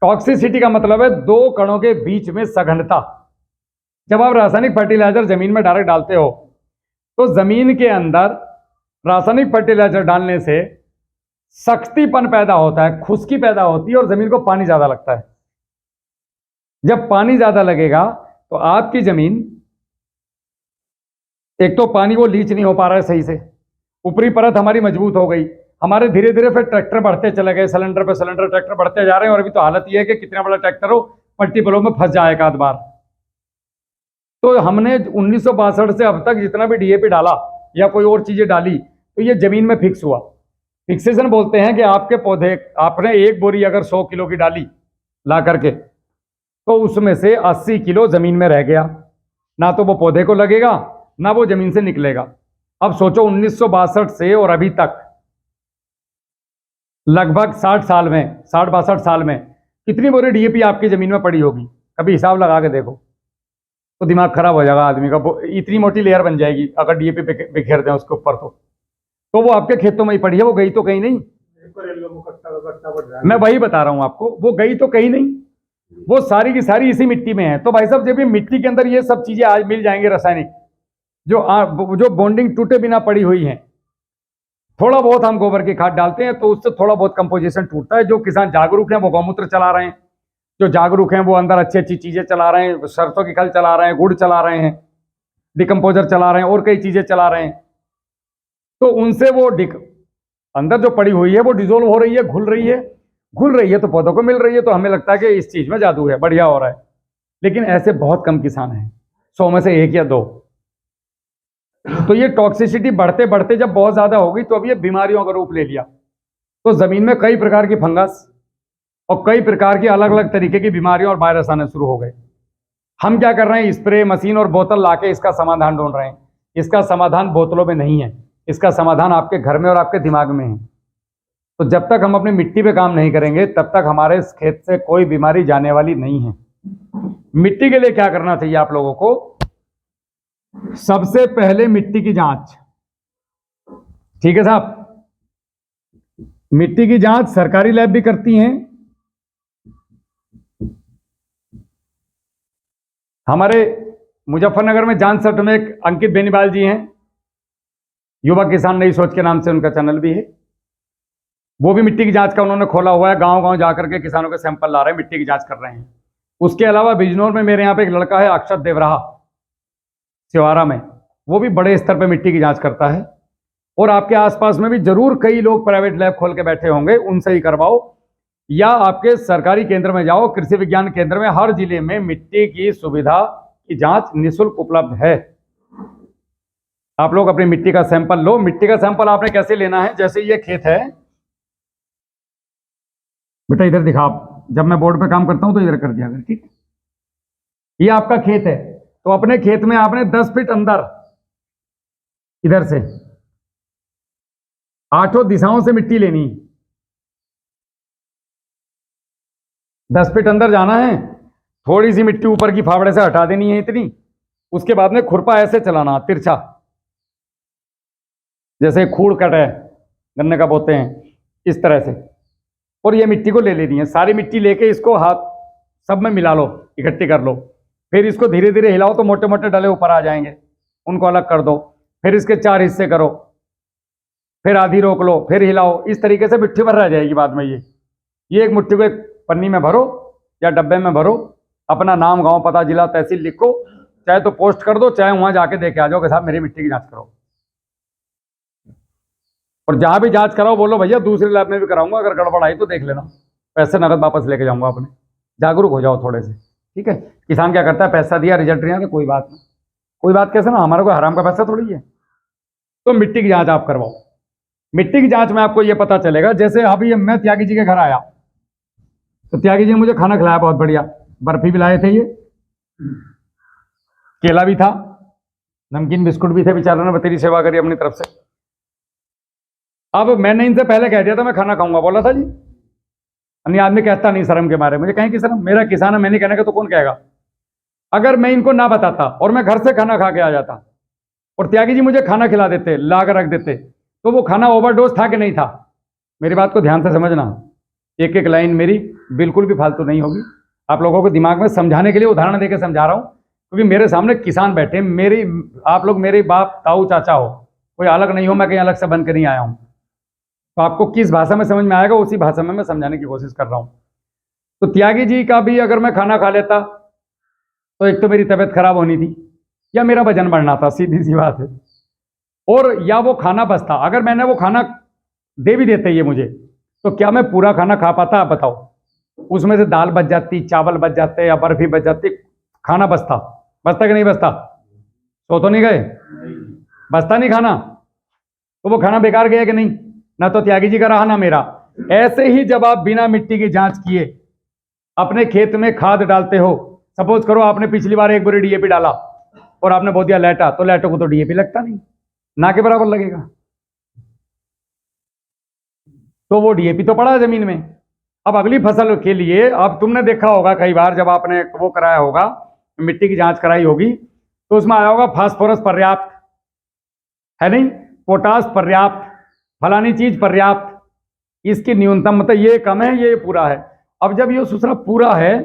टॉक्सिसिटी का मतलब है दो कणों के बीच में सघनता। जब आप रासायनिक फर्टिलाइजर जमीन में डायरेक्ट डालते हो तो जमीन के अंदर रासायनिक फर्टिलाइजर डालने से सख्तीपन पैदा होता है, खुश्की पैदा होती है और जमीन को पानी ज्यादा लगता है। जब पानी ज्यादा लगेगा तो आपकी जमीन, एक तो पानी वो लीच नहीं हो पा रहा है सही से, ऊपरी परत हमारी मजबूत हो गई, हमारे धीरे धीरे फिर ट्रैक्टर बढ़ते चले गए, सिलेंडर पे सिलेंडर ट्रैक्टर बढ़ते जा रहे हैं, और अभी तो हालत ये है कि कितना बड़ा ट्रैक्टर हो पट्टी पलों में फंस जाए एक आध बार। तो हमने 1962 से अब तक जितना भी डीएपी डाला या कोई और चीजें डाली तो ये जमीन में फिक्स हुआ। फिक्सेशन बोलते हैं कि आपके पौधे, आपने एक बोरी अगर 100 किलो की डाली ला करके, तो उसमें से 80 किलो जमीन में रह गया, ना तो वो पौधे को लगेगा ना वो जमीन से निकलेगा। अब सोचो 1962 से और अभी तक लगभग 60 साल में, 60-62 साल में कितनी बोरी डीएपी आपकी जमीन में पड़ी होगी? कभी हिसाब लगा के देखो, तो दिमाग खराब हो जाएगा आदमी का। इतनी मोटी लेयर बन जाएगी अगर डीएपी बिखेर दें उसके ऊपर, तो वो आपके खेतों में ही पड़ी है, वो गई तो कहीं नहीं। मैं वही बता रहा हूं आपको, वो गई तो कहीं नहीं, वो सारी की सारी इसी मिट्टी में है। तो भाई साहब जब ये मिट्टी के अंदर ये सब चीजें आज मिल जाएंगे रासायनिक, जो बॉन्डिंग टूटे बिना पड़ी हुई है, थोड़ा बहुत हम गोबर की खाद डालते हैं तो उससे थोड़ा बहुत कंपोजिशन टूटता है। जो किसान जागरूक हैं वो गौमूत्र चला रहे हैं, जो जागरूक हैं वो अंदर अच्छी अच्छी चीजें चला रहे हैं, सरसों की खल चला रहे हैं, गुड़ चला रहे हैं, डिकम्पोजर चला रहे हैं और कई चीजें चला रहे हैं। तो उनसे वो अंदर जो पड़ी हुई है वो डिजोल्व हो रही है, घुल रही है तो पौधों को मिल रही है। तो हमें लगता है कि इस चीज में जादू है, बढ़िया हो रहा है, लेकिन ऐसे बहुत कम किसान हैं, 100 में से 1 या 2। तो ये टॉक्सिसिटी बढ़ते बढ़ते जब बहुत ज्यादा हो गई तो अब ये बीमारियों का रूप ले लिया। तो जमीन में कई प्रकार की फंगस और कई प्रकार की अलग अलग तरीके की बीमारियां और वायरस आने शुरू हो गए। हम क्या कर रहे हैं? स्प्रे मशीन और बोतल लाके इसका समाधान ढूंढ रहे हैं। इसका समाधान बोतलों में नहीं है, इसका समाधान आपके घर में और आपके दिमाग में है। तो जब तक हम अपनी मिट्टी पे काम नहीं करेंगे तब तक हमारे इस खेत से कोई बीमारी जाने वाली नहीं है। मिट्टी के लिए क्या करना चाहिए आप लोगों को? सबसे पहले मिट्टी की जांच, ठीक है साहब? मिट्टी की जांच सरकारी लैब भी करती हैं। हमारे मुजफ्फरनगर में जांच सेंटर में एक अंकित बेनीवाल जी हैं, युवा किसान नई सोच के नाम से उनका चैनल भी है। वो भी मिट्टी की जांच का उन्होंने खोला हुआ है, गांव गांव जाकर के किसानों के सैंपल ला रहे हैं, मिट्टी की जांच कर रहे हैं। उसके अलावा बिजनौर में मेरे यहाँ पे एक लड़का है अक्षत देवराहा, सिवारा में, वो भी बड़े स्तर पे मिट्टी की जांच करता है। और आपके आसपास में भी जरूर कई लोग प्राइवेट लैब खोल के बैठे होंगे, उनसे ही करवाओ या आपके सरकारी केंद्र में जाओ, कृषि विज्ञान केंद्र में हर जिले में मिट्टी की सुविधा की जांच निःशुल्क उपलब्ध है। आप लोग अपनी मिट्टी का सैंपल लो। मिट्टी का सैंपल आपने कैसे लेना है? जैसे ये खेत है बेटा, इधर दिखा, जब मैं बोर्ड पे काम करता हूं तो इधर कर दिया अगर, ठीक। ये आपका खेत है, तो अपने खेत में आपने 10 फीट अंदर इधर से 8 दिशाओं से मिट्टी लेनी। 10 फीट अंदर जाना है, थोड़ी सी मिट्टी ऊपर की फावड़े से हटा देनी है इतनी, उसके बाद में खुरपा ऐसे चलाना तिरछा, जैसे खूड़ कट है गन्ने का बोते हैं, इस तरह से। और ये मिट्टी को ले लेनी है, सारी मिट्टी लेके इसको हाथ सब में मिला लो, इकट्ठी कर लो। फिर इसको धीरे धीरे हिलाओ तो मोटे मोटे डले ऊपर आ जाएंगे, उनको अलग कर दो। फिर इसके 4 हिस्से करो, फिर आधी रोक लो, फिर हिलाओ। इस तरीके से मिट्टी भर रह जाएगी बाद में। ये एक मुट्ठी को एक पन्नी में भरो या डब्बे में भरो, अपना नाम, गांव, पता, जिला, तहसील लिखो, चाहे तो पोस्ट कर दो, चाहे वहां जाके देके आ जाओ कि साहब मेरी मिट्टी की जांच करो। और जहां भी जांच कराओ बोलो भैया दूसरी लैब में भी कराऊंगा, अगर गड़बड़ आई तो देख लेना, पैसे नगद वापस लेके जाऊंगा अपने। जागरूक हो जाओ थोड़े से, ठीक है? किसान क्या करता है, पैसा दिया रिजल्ट नहीं आया तो कोई बात नहीं, कोई बात कैसे ना, हमारा कोई हराम का पैसा थोड़ी है। तो मिट्टी की जांच आप करवाओ। मिट्टी की जांच में आपको ये पता चलेगा, जैसे अभी मैं त्यागी जी के घर आया तो त्यागी जी ने मुझे खाना खिलाया बहुत बढ़िया, बर्फी भी लाए थे, ये केला भी था, नमकीन बिस्कुट भी थे, बेचारों ने तेरी सेवा करी अपनी तरफ से। अब मैंने इनसे पहले कह दिया था मैं खाना खाऊंगा, बोला था जी। अन्य आदमी कहता नहीं शर्म के मारे, मुझे कहीं की शर्म, मेरा किसान है, मैं नहीं कहने का तो कौन कहेगा। अगर मैं इनको ना बताता और मैं घर से खाना खा के आ जाता और त्यागी जी मुझे खाना खिला देते, ला कर रख देते, तो वो खाना ओवरडोज था कि नहीं था? मेरी बात को ध्यान से समझना, एक एक लाइन मेरी बिल्कुल भी फालतू नहीं होगी। आप लोगों को दिमाग में समझाने के लिए उदाहरण देकर समझा रहा हूं, क्योंकि मेरे सामने किसान बैठे, आप लोग मेरे बाप ताऊ चाचा हो, कोई अलग नहीं हो, मैं कहीं अलग से बन के नहीं आया हूं। तो आपको किस भाषा में समझ में आएगा उसी भाषा में मैं समझाने की कोशिश कर रहा हूँ। तो त्यागी जी का भी अगर मैं खाना खा लेता तो एक तो मेरी तबीयत खराब होनी थी या मेरा वजन बढ़ना था, सीधी सी बात है। और या वो खाना बचता, अगर मैंने वो खाना दे भी देते ये मुझे, तो क्या मैं पूरा खाना खा पाता? आप बताओ। उसमें से दाल बच जाती, चावल बच जाते या बर्फी बच जाती, खाना बचता कि नहीं बचता? तो नहीं गए, बचता नहीं खाना, तो वो खाना बेकार गया कि नहीं? ना तो त्यागी जी का रहा ना मेरा। ऐसे ही जब आप बिना मिट्टी की जांच किए अपने खेत में खाद डालते हो, सपोज करो आपने पिछली बार एक बोरी डीएपी डाला और आपने बो दिया लेटा, तो लेटो को तो डीएपी लगता नहीं, ना के बराबर लगेगा। तो वो डीएपी तो पड़ा है जमीन में। अब अगली फसल के लिए, अब तुमने देखा होगा कई बार जब आपने वो कराया होगा, मिट्टी की जांच कराई होगी, तो उसमें आया होगा फास्फोरस पर्याप्त है, नहीं पोटास पर्याप्त, फलानी चीज पर्याप्त, इसकी न्यूनतम, मतलब ये कम है ये पूरा है। अब जब ये दूसरा पूरा है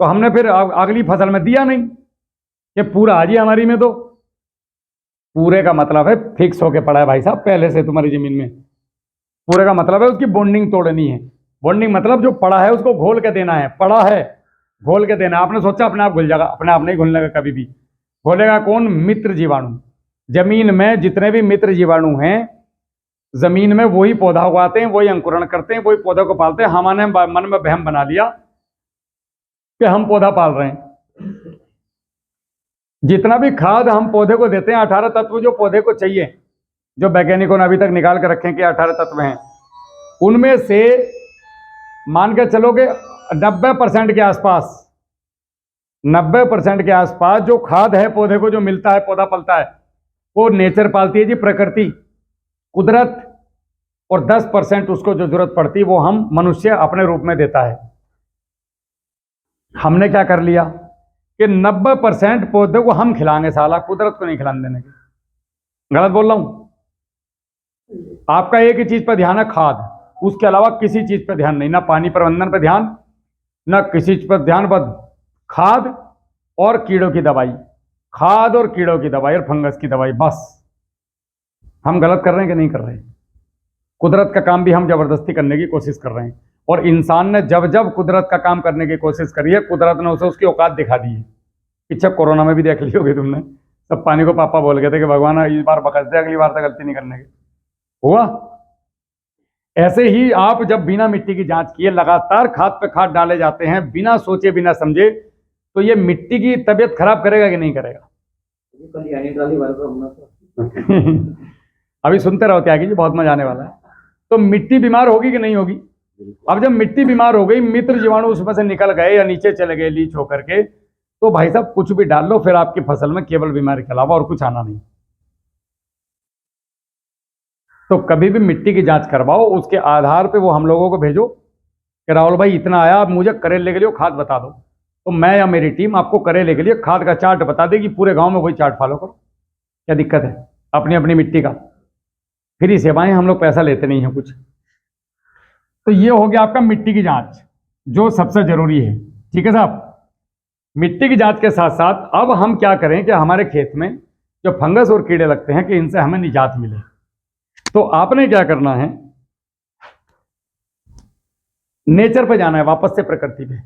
तो हमने फिर अगली फसल में दिया नहीं कि पूरा आ जी हमारी में। तो पूरे का मतलब है फिक्स होके पड़ा है भाई साहब पहले से तुम्हारी जमीन में। पूरे का मतलब है उसकी बॉन्डिंग तोड़नी है। बॉन्डिंग मतलब जो पड़ा है उसको घोल के देना है, पड़ा है घोल के देना है। आपने सोचा अपने आप घुल जाएगा, अपने आप नहीं घुलने का कभी भी। घोलेगा कौन? मित्र जीवाणु। जमीन में जितने भी मित्र जीवाणु हैं, जमीन में वही पौधा उगाते हैं, वही अंकुरण करते हैं, वही पौधे को पालते हैं। हमने मन में वहम बना लिया कि हम पौधा पाल रहे हैं। जितना भी खाद हम पौधे को देते हैं, 18 तत्व जो पौधे को चाहिए, जो वैज्ञानिकों ने अभी तक निकाल कर रखे हैं कि 18 तत्व हैं, उनमें से मान के चलोगे 90% के आसपास, 90% के आसपास जो खाद है पौधे को जो मिलता है, पौधा पलता है, वो नेचर पालती है जी, प्रकृति, कुदरत। और 10% उसको जो जरूरत पड़ती है वो हम मनुष्य अपने रूप में देता है। हमने क्या कर लिया कि 90% पौधे को हम खिलाएंगे, साला कुदरत को नहीं खिलाने देने के। गलत बोल रहा हूं? आपका एक ही चीज पर ध्यान है, खाद, उसके अलावा किसी चीज पर ध्यान नहीं, ना पानी प्रबंधन पर ध्यान, ना किसी चीज पर ध्यान, बस खाद और कीड़ों की दवाई, खाद और कीड़ों की दवाई और फंगस की दवाई, बस। हम गलत कर रहे हैं कि नहीं कर रहे हैं? कुदरत का काम भी हम जबरदस्ती करने की कोशिश कर रहे हैं। और इंसान ने जब जब कुदरत का काम करने की कोशिश करी है, कुदरत ने उसे उसकी औकात दिखा दी है। पीछे कोरोना में भी देख ली होगी तुमने, सब पानी को पापा बोल गए थे कि भगवान इस बार बख्श दे, अगली बार से गलती नहीं करने की। हुआ ऐसे ही। आप जब बिना मिट्टी की जांच किए लगातार खाद पे खाद डाले जाते हैं बिना सोचे बिना समझे, तो ये मिट्टी की तबीयत खराब करेगा कि नहीं करेगा? अभी सुनते रहो त्यागी जी, बहुत मजा आने वाला है। तो मिट्टी बीमार होगी कि नहीं होगी? अब जब मिट्टी बीमार हो गई, मित्र जीवाणु उसमें से निकल गए या नीचे चले गए लीच होकर के, तो भाई साहब कुछ भी डाल लो, फिर आपकी फसल में केवल बीमारी के अलावा और कुछ आना नहीं। तो कभी भी मिट्टी की जांच करवाओ, उसके आधार पे वो हम लोगों को भेजो कि राहुल भाई इतना आया, आप मुझे करेले के लिए खाद बता दो, तो मैं या मेरी टीम आपको करेले के लिए खाद का चार्ट बता देगी। पूरे गांव में वही चार्ट फॉलो करो। क्या दिक्कत है? अपनी अपनी मिट्टी का फ्री सेवाएं, हम लोग पैसा लेते नहीं हैं कुछ। तो ये हो गया आपका मिट्टी की जांच, जो सबसे जरूरी है। ठीक है साहब? मिट्टी की जांच के साथ साथ अब हम क्या करें कि हमारे खेत में जो फंगस और कीड़े लगते हैं कि इनसे हमें निजात मिले। तो आपने क्या करना है, नेचर पे जाना है, वापस से प्रकृति पे।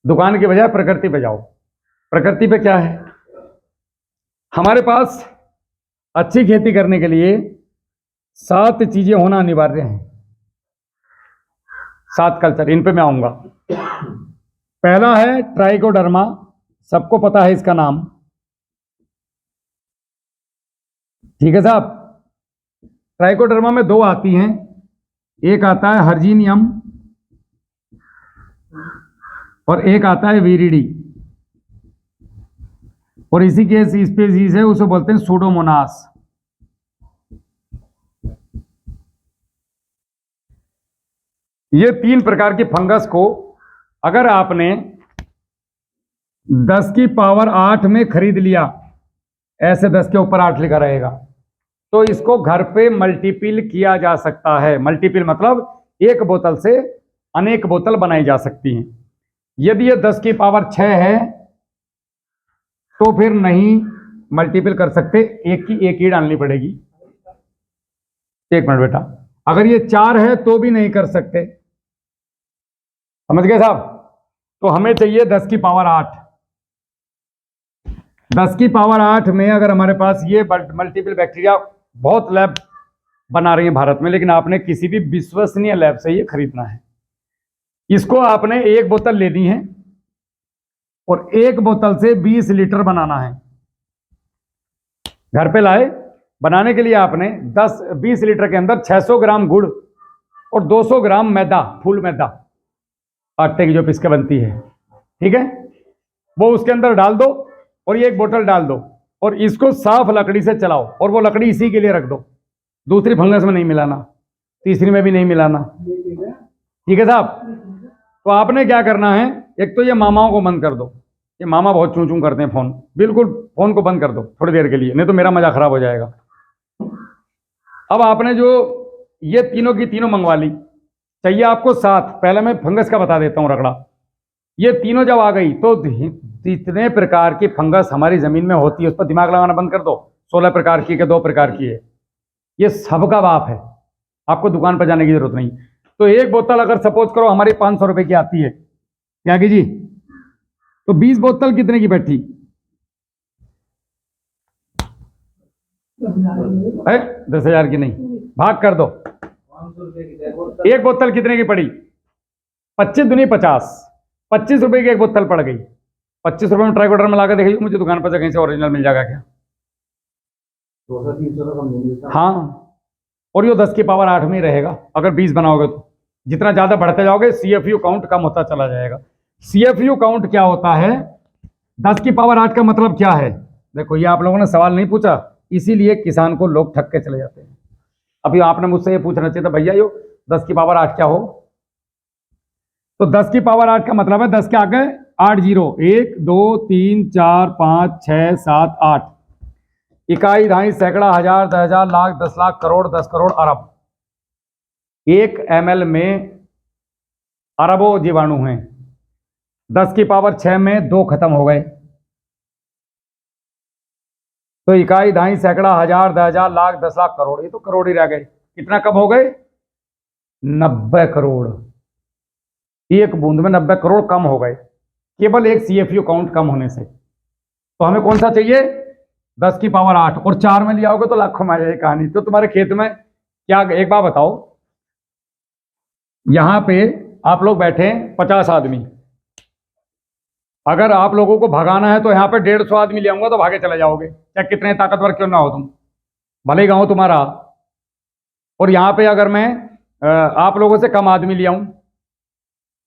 दुकान की बजाय प्रकृति पे जाओ। प्रकृति पे क्या है? हमारे पास अच्छी खेती करने के लिए 7 चीजें होना अनिवार्य है। 7 कल्चर, इन पे मैं आऊंगा। पहला है ट्राइकोडर्मा, सबको पता है इसका नाम। ठीक है साहब? ट्राइकोडर्मा में 2 आती हैं, एक आता है हर्जीनियम और एक आता है वीरिडी। और इसी के स्पीसीज है, उसे बोलते हैं सूडोमोनास। ये 3 प्रकार की फंगस को अगर आपने 10 की पावर 8 में खरीद लिया, ऐसे 10 के ऊपर 8 लिखा रहेगा, तो इसको घर पे मल्टीपल किया जा सकता है। मल्टीपल मतलब एक बोतल से अनेक बोतल बनाई जा सकती हैं। यदि ये 10 की पावर 6 है तो फिर नहीं मल्टीपल कर सकते, एक की एक ही डालनी पड़ेगी। एक मिनट बेटा, अगर ये 4 है तो भी नहीं कर सकते, समझ गए साहब? तो हमें चाहिए 10 की पावर 8। 10 की पावर 8 में अगर हमारे पास ये मल्टीपल बैक्टीरिया, बहुत लैब बना रही है भारत में, लेकिन आपने किसी भी विश्वसनीय लैब से ये खरीदना है। इसको आपने एक बोतल लेनी है और एक बोतल से 20 लीटर बनाना है। घर पे लाए, बनाने के लिए आपने 20 लीटर के अंदर 600 ग्राम गुड़ और 200 ग्राम मैदा, फूल मैदा, आटे की जो पिसके बनती है, ठीक है, वो उसके अंदर डाल दो और ये एक बोतल डाल दो और इसको साफ लकड़ी से चलाओ और वो लकड़ी इसी के लिए रख दो। दूसरी फंगस में नहीं मिलाना, तीसरी में भी नहीं मिलाना, ठीक है साहब? तो आपने क्या करना है, एक तो ये मामाओं को बंद कर दो, ये मामा बहुत चूं चूं करते हैं फोन, बिल्कुल फोन को बंद कर दो थोड़ी देर के लिए, नहीं तो मेरा मजा खराब हो जाएगा। अब आपने जो ये तीनों की तीनों मंगवा ली, चाहिए आपको 7। पहले मैं फंगस का बता देता हूँ रगड़ा। ये तीनों जब आ गई तो जितने प्रकार की फंगस हमारी जमीन में होती है उस पर दिमाग लगाना बंद कर दो। 16 प्रकार की के 2 प्रकार की है, ये सबका बाप है, आपको दुकान पर जाने की जरूरत नहीं। तो एक बोतल अगर सपोज करो हमारी 500 रुपए की आती है, क्या की जी, तो 20 बोतल कितने की बैठी है? 10,000 की नहीं, भाग कर दो। एक बोतल कितने की पड़ी? 25 दूनी 50, 25 रुपए की एक बोतल पड़ गई। 25 रुपए में ट्राइकोडर्मा में लाकर देखिए, मुझे दुकान पर से कहीं से ओरिजिनल मिल जाएगा क्या? 200-300 का कम नहीं मिलता। हाँ, और ये 10 की पावर 8 में ही रहेगा। अगर 20 बनाओगे तो जितना ज्यादा बढ़ते जाओगे CFU काउंट कम होता चला जाएगा। CFU काउंट क्या होता है? 10 की पावर 8 का मतलब क्या है? देखो, ये आप लोगों ने सवाल नहीं पूछा, इसीलिए किसान को लोग ठग के चले जाते हैं। अभी आपने मुझसे ये पूछना चाहिए था, भैया यो 10 की पावर 8 क्या हो? तो 10 की पावर 8 का मतलब है 10 के आगे 8 जीरो, 1 2 3 4 5 6 7 8, इकाई, दहाई, सैकड़ा, हजार, 10,000, लाख, 10 लाख, करोड़, 10 करोड़, अरब। 1 ml में अरबों जीवाणु हैं। 10 की पावर 6 में 2 खत्म हो गए। तो इकाई, दहाई, सैकड़ा, हजार, 10,000, लाख, 10 लाख, करोड़, ये तो करोड़ ही रह गए। कितना कम हो गए? 90 करोड़। एक बूंद में 90 करोड़ कम हो गए, केवल एक CFU काउंट कम होने से। तो हमें कौन सा चाहिए? 10 की पावर 8, और 4 में ले आओगे तो लाखों में आ जाएगी कहानी। तो तुम्हारे खेत में क्या, एक बात बताओ, यहां पे आप लोग बैठे हैं 50 आदमी, अगर आप लोगों को भगाना है तो यहाँ पे 150 आदमी ले आऊंगा तो भागे चले जाओगे, चाहे कितने ताकतवर क्यों ना हो तुम, भले ही गांव तुम्हारा। और यहाँ पे अगर मैं आप लोगों से कम आदमी ले आऊं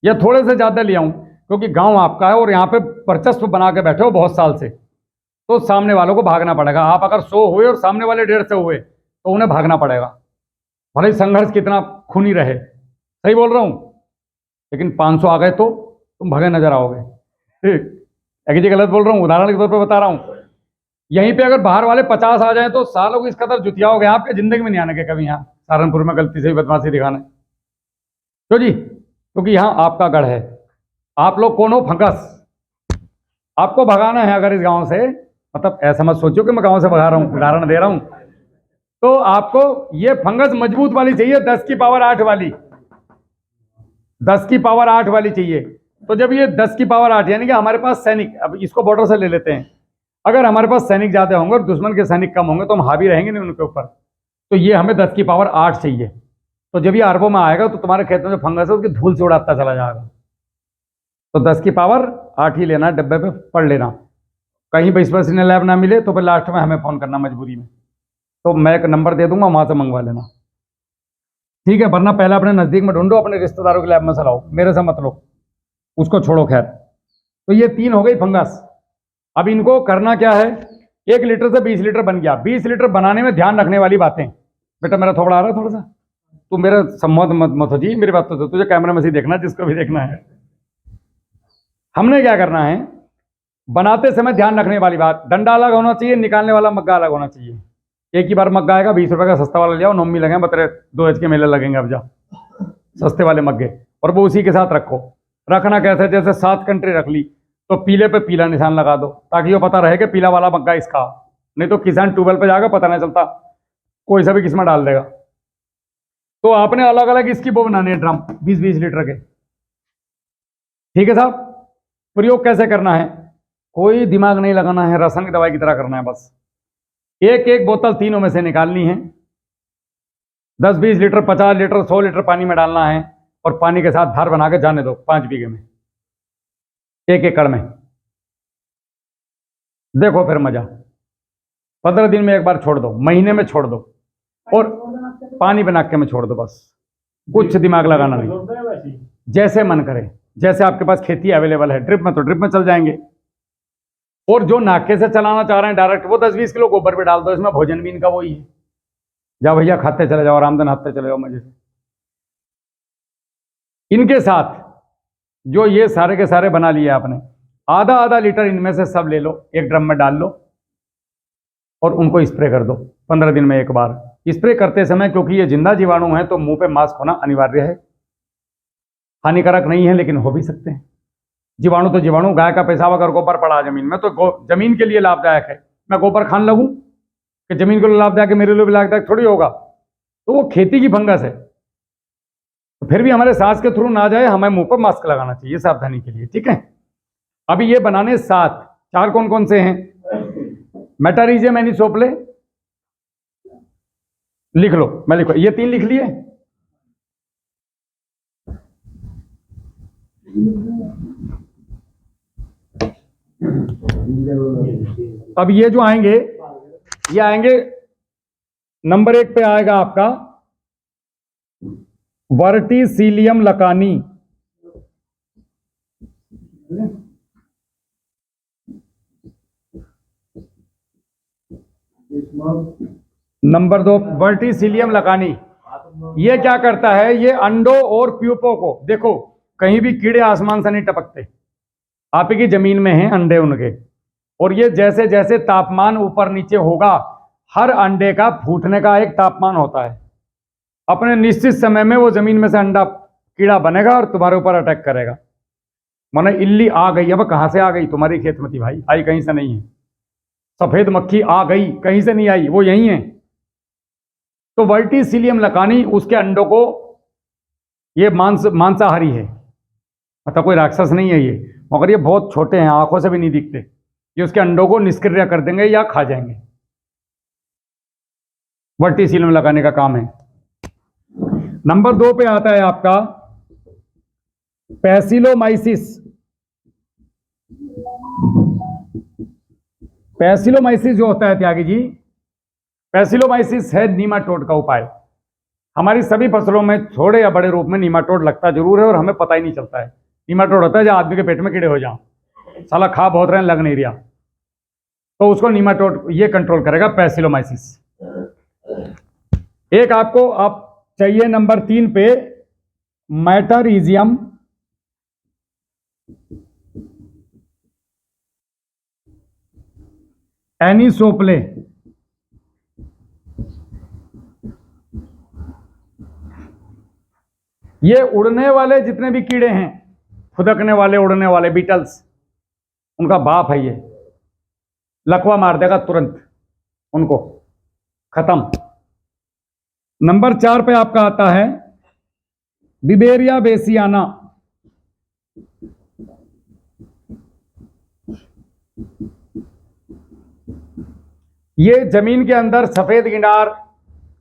या थोड़े से ज्यादा ले आऊं, क्योंकि गांव आपका है और यहाँ पे वर्चस्व बना के बैठे हो बहुत साल से, तो सामने वालों को भागना पड़ेगा। आप अगर 100 हुए और सामने वाले 150 हुए तो उन्हें भागना पड़ेगा, भले ही संघर्ष कितना खूनी रहे। सही बोल रहा हूं? लेकिन 500 आ गए तो तुम भगे नजर आओगे। ठीक, जी गलत बोल रहा हूँ? उदाहरण के तौर पर बता रहा हूँ। यहीं पे अगर बाहर वाले 50 आ जाए तो सालों को इस कदर जुतिया हो गया, आपके जिंदगी में नहीं आने के कभी यहाँ सहारनपुर में गलती से भी बदमाशी दिखाने। तो जी, क्योंकि यहाँ आपका गढ़ है। आप लोग कौन हो? फंगस। आपको भगाना है अगर इस गांव से, मतलब ऐसा मत सोचो कि मैं गांव से भगा रहा हूँ, उदाहरण दे रहा हूँ। तो आपको ये फंगस मजबूत वाली चाहिए, 10 की पावर 8 वाली, 10 की पावर 8 वाली चाहिए। तो जब ये 10 की पावर 8, यानी कि हमारे पास सैनिक, अब इसको बॉर्डर से ले लेते हैं, अगर हमारे पास सैनिक ज्यादा होंगे और दुश्मन के सैनिक कम होंगे तो हम हावी रहेंगे नहीं उनके ऊपर। तो ये हमें 10 की पावर 8 चाहिए। तो जब ये अरबों में आएगा तो तुम्हारे खेत में जो फंगस है उसकी धूल से उड़ाता चला जाएगा। तो 10 की पावर 8 ही लेना, डब्बे पे पढ़ लेना। कहीं विश्वसनीय लैब ना मिले तो फिर लास्ट में हमें फोन करना मजबूरी में, तो मैं एक नंबर दे दूंगा, वहां से मंगवा लेना, ठीक है? वरना पहले अपने नजदीक में ढूंढो, अपने रिश्तेदारों की लैब में से लाओ, मेरे से मत लो, उसको छोड़ो। खैर, तो ये 3 हो गई फंगस। अब इनको करना क्या है? 1 लीटर से 20 लीटर बन गया। 20 लीटर बनाने में ध्यान रखने वाली बातें, बेटा मेरा थोड़ा आ रहा है थोड़ा सा, तू मेरा सम्मत मत हो जी, मेरी बात तो तुझे कैमरे में से देखना, जिसको भी देखना है। हमने क्या करना है, बनाते समय ध्यान रखने वाली बात, डंडा अलग होना चाहिए, निकालने वाला मग्गा अलग होना चाहिए। एक ही बार मग्गा आएगा, 20 रुपए का सस्ता वाला ले आओ, नोमी लगे बतरे 2 के मेले लगेंगे, अब जा सस्ते वाले मग्गे, और वो उसी के साथ रखो। रखना कैसे? जैसे 7 कंट्री रख ली तो पीले पे पीला निशान लगा दो, ताकि वो पता रहे कि पीला वाला मग्गा इसका। नहीं तो किसान ट्यूबवेल पे जाकर पता नहीं चलता, कोई सा भी किस्म डाल देगा। तो आपने अलग अलग इसकी वो बनाने हैं ड्रम 20-20 लीटर के। ठीक है साहब। प्रयोग कैसे करना है, कोई दिमाग नहीं लगाना है, रासायनिक दवाई की तरह करना है बस। एक एक बोतल तीनों में से निकालनी है, 10-20 लीटर 50 लीटर 100 लीटर पानी में डालना है और पानी के साथ धार बना के जाने दो 5 बीघे में, 1 एकड़ में। देखो फिर मजा। 15 दिन में एक बार छोड़ दो, महीने में छोड़ दो, और पानी बना के में छोड़ दो बस। कुछ दिमाग लगाना नहीं, जैसे मन करे, जैसे आपके पास खेती अवेलेबल है। ड्रिप में तो ड्रिप में चल जाएंगे, और जो नाके से चलाना चाह रहे हैं डायरेक्ट, वो 10-20 किलो गोबर भी डाल दो इसमें, भोजन भी इनका वही है। जाओ भैया खाते चले जाओ, आरामदान हाथते चले जाओ मजे से। इनके साथ जो ये सारे के सारे बना लिए आपने, आधा आधा लीटर इनमें से सब ले लो, एक ड्रम में डाल लो और उनको स्प्रे कर दो 15 दिन में एक बार। स्प्रे करते समय, क्योंकि ये जिंदा जीवाणु है, तो मुंह पे मास्क होना अनिवार्य है। हानिकारक नहीं है लेकिन हो भी सकते हैं। जीवाणु तो जीवाणु, गाय का पेशाब अगर गोबर पड़ा जमीन में तो जमीन के लिए लाभदायक है। मैं गोबर खान लगूं कि जमीन के लिए लाभदायक है, मेरे लिए भी लाभदायक थोड़ी होगा। तो वो खेती की फंगस है, तो फिर भी हमारे सांस के थ्रू ना जाए, हमें मुंह पर मास्क लगाना चाहिए सावधानी के लिए। ठीक है। अभी ये बनाने 7, 4 कौन कौन से हैं? मेटारीजियम एनिसोप्ले लिख लो, मैं लिखो, ये 3 लिख लिए। अब ये जो आएंगे, ये आएंगे नंबर 1 पे आएगा आपका Verticillium lecanii. Number 2 Verticillium lecanii. ये क्या करता है? ये अंडों और प्यूपों को, देखो कहीं भी कीड़े आसमान से नहीं टपकते, आप ही की जमीन में हैं अंडे उनके, और ये जैसे जैसे तापमान ऊपर नीचे होगा, हर अंडे का फूटने का एक तापमान होता है। अपने निश्चित समय में वो जमीन में से अंडा कीड़ा बनेगा और तुम्हारे ऊपर अटैक करेगा। माने इल्ली आ गई, अब कहां से आ गई? तुम्हारी खेत में थी भाई, आई कहीं से नहीं है। सफेद मक्खी आ गई, कहीं से नहीं आई, वो यही है। तो वर्टिसिलियम लकानी उसके अंडों को, ये मांसाहारी है, मतलब कोई राक्षस नहीं है ये, मगर ये बहुत छोटे हैं, आंखों से भी नहीं दिखते। ये उसके अंडों को निष्क्रिय कर देंगे या खा जाएंगे। वर्टिसिलियम लगाने का काम है। नंबर 2 पे आता है आपका पैसिलोमाइसिस। पैसिलोमाइसिस जो होता है त्यागी जी, पैसिलोमाइसिस है नीमाटोड का उपाय। हमारी सभी फसलों में थोड़े या बड़े रूप में नीमाटोड लगता जरूर है और हमें पता ही नहीं चलता है। नीमाटोड होता है जब आदमी के पेट में कीड़े हो जाओ, साला खा बहुत रहे हैं लग नहीं रहा, तो उसको नीमाटोड ये कंट्रोल करेगा, पैसिलोमाइसिस। एक आपको आप चाहिए नंबर 3 पे मेटारीजियम एनिसोप्ले। ये उड़ने वाले जितने भी कीड़े हैं, फुदकने वाले, उड़ने वाले बीटल्स, उनका बाप है ये, लकवा मार देगा तुरंत उनको, खत्म। नंबर 4 पे आपका आता है बिबेरिया बेसियाना। ये जमीन के अंदर सफेद गिंडार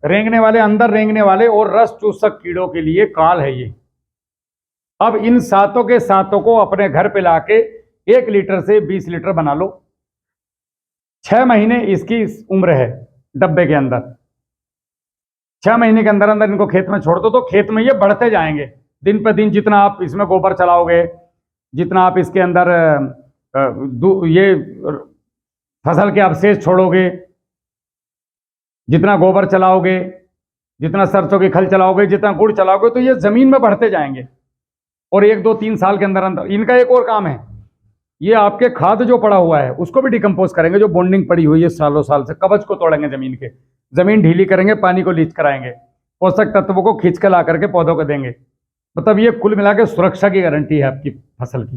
रेंगने वाले, अंदर रेंगने वाले और रस चूसक कीड़ों के लिए काल है ये। अब इन सातों के सातों को अपने घर पे लाके 1 लीटर से 20 लीटर बना लो। 6 महीने इसकी उम्र है डब्बे के अंदर। 6 महीने के अंदर अंदर इनको खेत में छोड़ दो, तो खेत में ये बढ़ते जाएंगे दिन पे दिन। जितना आप इसमें गोबर चलाओगे, जितना आप इसके अंदर ये फसल के अवशेष छोड़ोगे, जितना गोबर चलाओगे, जितना सरसों की खल चलाओगे, जितना गुड़ चलाओगे, तो ये जमीन में बढ़ते जाएंगे। और 1, 2, 3 साल के अंदर अंदर इनका एक और काम है, ये आपके खाद जो पड़ा हुआ है उसको भी डिकम्पोज करेंगे। जो बॉन्डिंग पड़ी हुई है सालों साल से, कवच को तोड़ेंगे जमीन के, जमीन ढीली करेंगे, पानी को लीच कराएंगे, पोषक तत्वों को खींच के ला करके पौधों को देंगे। मतलब ये कुल मिला के सुरक्षा की गारंटी है आपकी फसल की।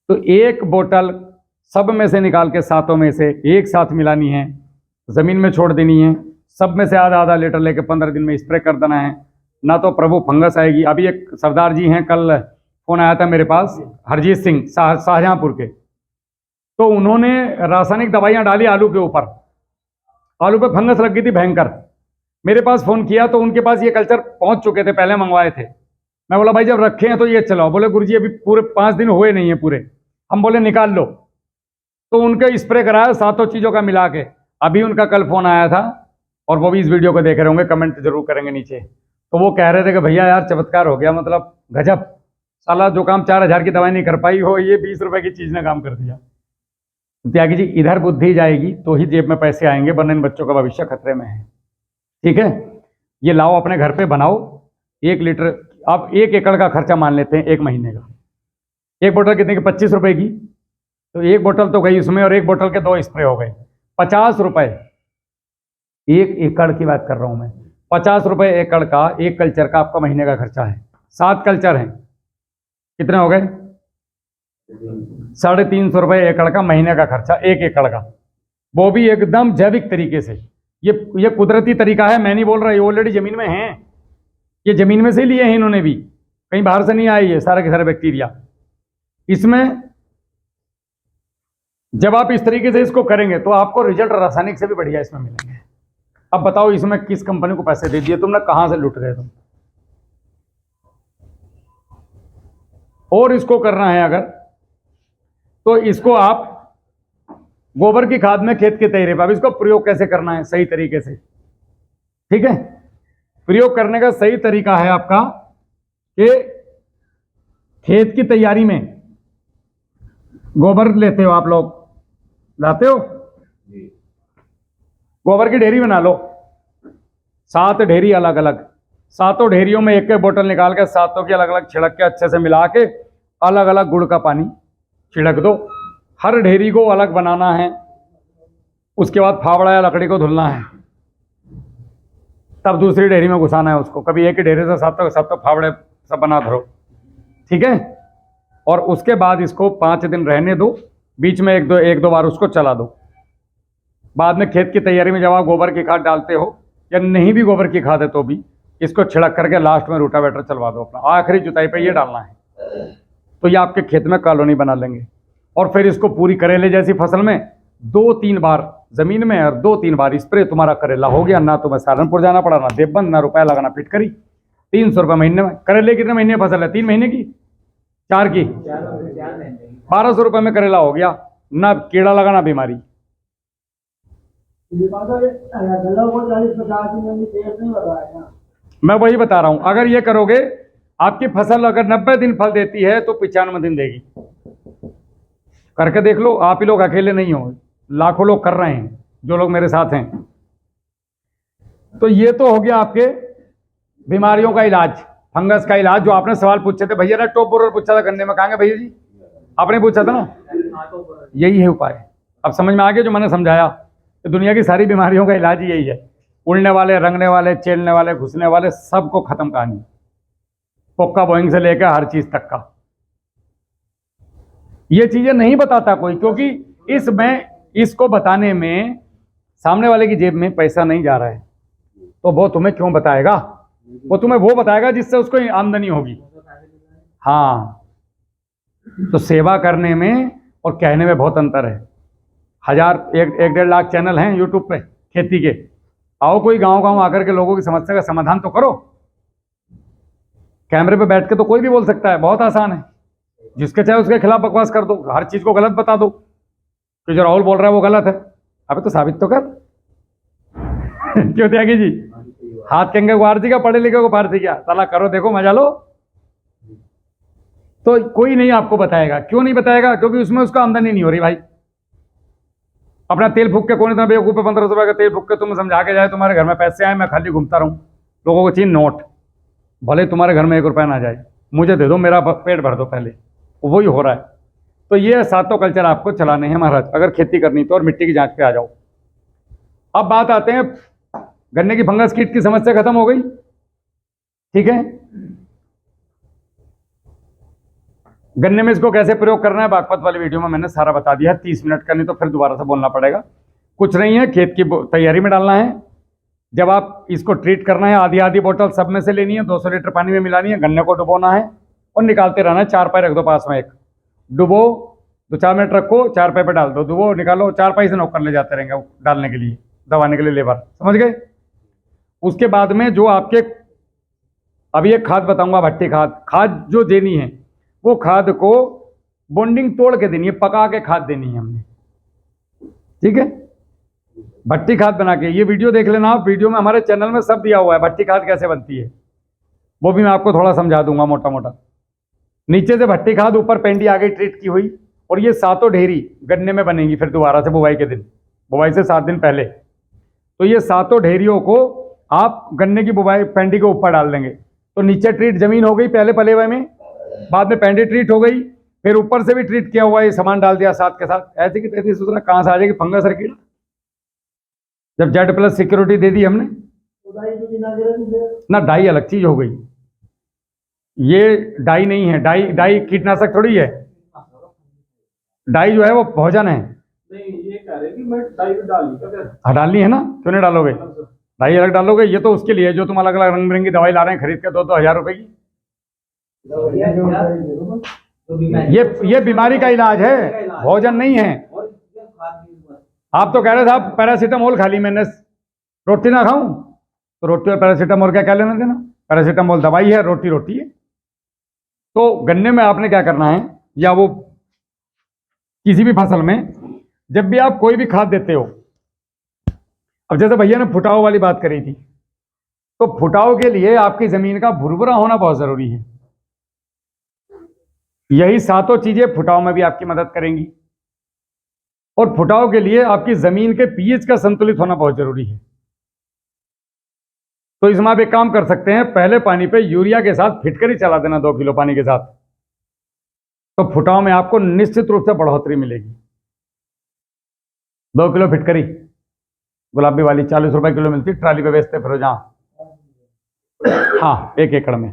तो 1 बोतल सब में से निकाल के, सातों में से एक साथ मिलानी है, जमीन में छोड़ देनी है, सब में से आधा आधा लीटर लेके 15 दिन में स्प्रे कर देना है। ना तो प्रभु फंगस आएगी। अभी एक सरदार जी हैं, कल फोन आया था मेरे पास, हरजीत सिंह शाहजहांपुर के, तो उन्होंने रासायनिक दवाइयां डाली आलू के ऊपर, आलू पे फंगस लग गई थी भयंकर। मेरे पास फोन किया तो उनके पास ये कल्चर पहुंच चुके थे, पहले मंगवाए थे। मैं बोला भाई जब रखे हैं तो ये चलाओ। बोले गुरुजी अभी पूरे 5 दिन हुए नहीं है पूरे। हम बोले निकाल लो, तो उनके स्प्रे कराया 7 चीजों का मिला के। अभी उनका कल फोन आया था और वो भी इस वीडियो को देख रहे होंगे, कमेंट जरूर करेंगे नीचे। तो वो कह रहे थे कि भैया यार चमत्कार हो गया, मतलब गजब, साला जो काम 4000 की दवाई नहीं कर पाई हो, ये 20 रुपए की चीज ने काम कर दिया। त्यागी जी, इधर बुद्धि जाएगी तो ही जेब में पैसे आएंगे, वरना इन बच्चों का भविष्य खतरे में है। ठीक है, ये लाओ अपने घर पे बनाओ। 1 लीटर, आप 1 एकड़ का खर्चा मान लेते हैं 1 महीने का। 1 बोतल कितने की? 25 रुपए की। तो 1 बोतल तो गई उसमें, और 1 बोतल के 2 स्प्रे हो गए, 50 रुपए। 1 एकड़ की बात कर रहा हूं मैं, 50 रुपए एकड़ का, 1 कल्चर का आपका महीने का खर्चा है। 7 कल्चर हैं, कितने हो गए? 350 रुपए एकड़ का महीने का खर्चा, 1 एकड़ का, वो भी एकदम जैविक तरीके से। ये कुदरती तरीका है, मैं नहीं बोल रहा, ये ऑलरेडी जमीन में है, ये जमीन में से लिए हैं इन्होंने भी, कहीं बाहर से नहीं आए ये सारे के सारे बैक्टीरिया। इसमें जब आप इस तरीके से इसको करेंगे तो आपको रिजल्ट रासायनिक से भी बढ़िया इसमें मिलेंगे। अब बताओ इसमें किस कंपनी को पैसे दे दिए तुमने, कहां से लुट गए तुम? और इसको करना है अगर, तो इसको आप गोबर की खाद में खेत के तैयारी पर, अब इसको प्रयोग कैसे करना है सही तरीके से? ठीक है, प्रयोग करने का सही तरीका है आपका कि खेत की तैयारी में गोबर लेते हो, आप लोग लाते हो, गोबर की ढेरी बना लो, 7 ढेरी अलग अलग, 7 ढेरियों में 1 बोतल निकाल के 7 की अलग अलग छिड़क के अच्छे से मिला के अलग अलग गुड़ का पानी छिड़क दो। हर ढेरी को अलग बनाना है, उसके बाद फावड़ा या लकड़ी को धुलना है, तब दूसरी ढेरी में घुसाना है उसको। कभी एक ही ढेरी से 7 फावड़े सब बना धरो, ठीक है। और उसके बाद इसको 5 दिन रहने दो, बीच में एक दो बार उसको चला दो। बाद में खेत की तैयारी में जब आप गोबर की खाद डालते हो, या नहीं भी गोबर की खाद है तो भी इसको छिड़क करके लास्ट में रोटावेटर चलवा दो अपना, आखिरी जुताई पे ये डालना है, तो ये आपके खेत में कॉलोनी बना लेंगे। और फिर इसको पूरी करेले जैसी फसल में 2-3 बार जमीन में और 2-3 बार स्प्रे, तुम्हारा करेला हो गया। ना तुम्हें सहारनपुर जाना पड़ा, ना देवबंद, ना रुपया लगाना फिटकरी। 300 रुपये महीने में। करेले कितने महीने फसल है? 3 महीने की, 4 की, 1200 रुपये में करेला हो गया, ना कीड़ा लगा ना बीमारी। मैं वही बता रहा हूं, अगर ये करोगे, आपकी फसल अगर 90 दिन फल देती है तो 95 दिन देगी। करके देख लो, आप ही लोग अकेले नहीं हो, लाखों लोग कर रहे हैं जो लोग मेरे साथ हैं। तो ये तो हो गया आपके बीमारियों का इलाज, फंगस का इलाज। जो आपने सवाल पूछे थे भैया ने, टॉप बोरर पूछा था गन्ने में, कहांगे भैया जी? आपने पूछा था ना, यही है उपाय। अब समझ में आ गया जो मैंने समझाया, तो दुनिया की सारी बीमारियों का इलाज ही यही है। उड़ने वाले, रंगने वाले, चेलने वाले, घुसने वाले, सबको खत्म कहानी, पोक्का बोइंग से लेकर हर चीज तक का। ये चीजें नहीं बताता कोई, क्योंकि इसमें, इसको बताने में सामने वाले की जेब में पैसा नहीं जा रहा है, तो वो तुम्हें क्यों बताएगा? वो तुम्हें वो बताएगा जिससे उसको आमदनी होगी। हाँ, तो सेवा करने में और कहने में बहुत अंतर है। 1.5 लाख चैनल हैं यूट्यूब पे खेती के। आओ कोई गांव आकर के लोगों की समस्या का समाधान तो करो। कैमरे पे बैठ के तो कोई भी बोल सकता है, बहुत आसान है। जिसके चाहे उसके खिलाफ बकवास कर दो, हर चीज को गलत बता दो कि जो राहुल बोल रहा है वो गलत है। अबे तो साबित तो कर। क्यों त्यागी जी? हाथ केंगे को आरती का, पढ़े लिखे को पारती क्या? साला करो, देखो, मजा लो। तो कोई नहीं आपको बताएगा। क्यों नहीं बताएगा? क्योंकि उसमें उसका आमदनी नहीं हो रही भाई। अपना तेल फूक के, कौन इतना बेवकूफ है 1500 रुपये का तेल फूक के तुम्हें समझा के जाए तुम्हारे घर में पैसे आए, मैं खाली घूमता रहूं, लोगों को चाहिए नोट। भले तुम्हारे घर में 1 रुपया ना जाए, मुझे दे दो, मेरा पेट भर दो पहले। वही हो रहा है। तो ये 7 कल्चर आपको चलाने हैं महाराज, अगर खेती करनी तो। और मिट्टी की जांच पे आ जाओ। अब बात आते हैं, गन्ने की फंगस कीट की समस्या खत्म हो गई, ठीक है। गन्ने में इसको कैसे प्रयोग करना है बागपत वाली वीडियो में मैंने सारा बता दिया है। 30 मिनट का, नहीं तो फिर दोबारा से बोलना पड़ेगा। कुछ नहीं है, खेत की तैयारी में डालना है, जब आप इसको ट्रीट करना है, आधी आधी बोतल सब में से लेनी है, 200 लीटर पानी में मिलानी है, गन्ने को डुबोना है और निकालते रहना है। 4 पाई रख दो पास में, एक डुबो 2-4 मिनट रखो, 4 पाई पे डाल दो, डुबो निकालो, 4 पाई से नौकर ले जाते रहेंगे डालने के लिए, दबाने के लिए लेबर, समझ गए। उसके बाद में जो आपके अभी एक खाद बताऊंगा, भट्टी खाद, खाद जो देनी है वो खाद को बॉन्डिंग तोड़ के देनी है, पका के खाद देनी है हमने, ठीक है। भट्टी खाद बना के, ये वीडियो देख लेना आप, वीडियो में हमारे चैनल में सब दिया हुआ है भट्टी खाद कैसे बनती है, वो भी मैं आपको थोड़ा समझा दूंगा मोटा मोटा। नीचे से भट्टी खाद, ऊपर पेंडी आ गई ट्रीट की हुई, और ये 7 ढेरी गन्ने में बनेंगी फिर दोबारा से बुवाई के दिन, बुवाई से 7 दिन पहले। तो ये 7 ढेरियों को आप गन्ने की बुवाई पेंडी के ऊपर डाल देंगे, तो नीचे ट्रीट जमीन हो गई पहले पले हुए में, बाद में पेंडी ट्रीट हो गई, फिर ऊपर से भी ट्रीट किया हुआ ये सामान डाल दिया साथ के साथ। ऐसे की तैसे सोचना कहाँ से आ जाएगी फंगस और कीड़ा, जब Z+ सिक्योरिटी दे दी हमने ना। डाई अलग चीज हो गई, ये डाई नहीं है, डाई कीटनाशक थोड़ी है, डाई जो है वो भोजन है। नहीं, ये कह रहे कि मैं डाई डाली क्या फिर? हाँ डालनी है ना, क्यों नहीं डालोगे, डाई अलग डालोगे, ये तो उसके लिए जो तुम अलग अलग रंग बिरंगी दवाई ला रहे हैं खरीद के 2-2 हज़ार रुपए की, ये बीमारी का इलाज है, भोजन नहीं है। आप तो कह रहे साहब पैरासीटामोल खा ली मैंने, रोटी ना खाऊं, तो रोटी और पैरासीटामोल क्या लेना देना, पैरासीटामोल दवाई है, रोटी रोटी है। तो गन्ने में आपने क्या करना है, या वो किसी भी फसल में जब भी आप कोई भी खाद देते हो, अब जैसे भैया ने फुटाव वाली बात करी थी, तो फुटाव के लिए आपकी जमीन का भुरभुरा होना बहुत जरूरी है। यही 7 चीजें फुटाव में भी आपकी मदद करेंगी, और फुटाव के लिए आपकी जमीन के पीएच का संतुलित होना बहुत जरूरी है। तो इसमें आप एक काम कर सकते हैं, पहले पानी पे यूरिया के साथ फिटकरी चला देना 2 किलो पानी के साथ, तो फुटाव में आपको निश्चित रूप से बढ़ोतरी मिलेगी। 2 किलो फिटकरी गुलाबी वाली 40 रुपए किलो मिलती, ट्राली पे बेचते फिर जहाँ, हाँ 1 एकड़ में,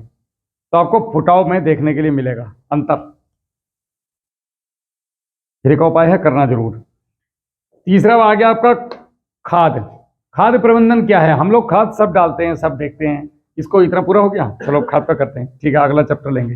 तो आपको फुटाव में देखने के लिए मिलेगा अंतर। का उपाय है करना जरूर। तीसरा आ गया आपका खाद। खाद प्रबंधन क्या है, हम लोग खाद सब डालते हैं, सब देखते हैं, इसको इतना पूरा हो गया, चलो खाद पे करते हैं, ठीक है, अगला चैप्टर लेंगे।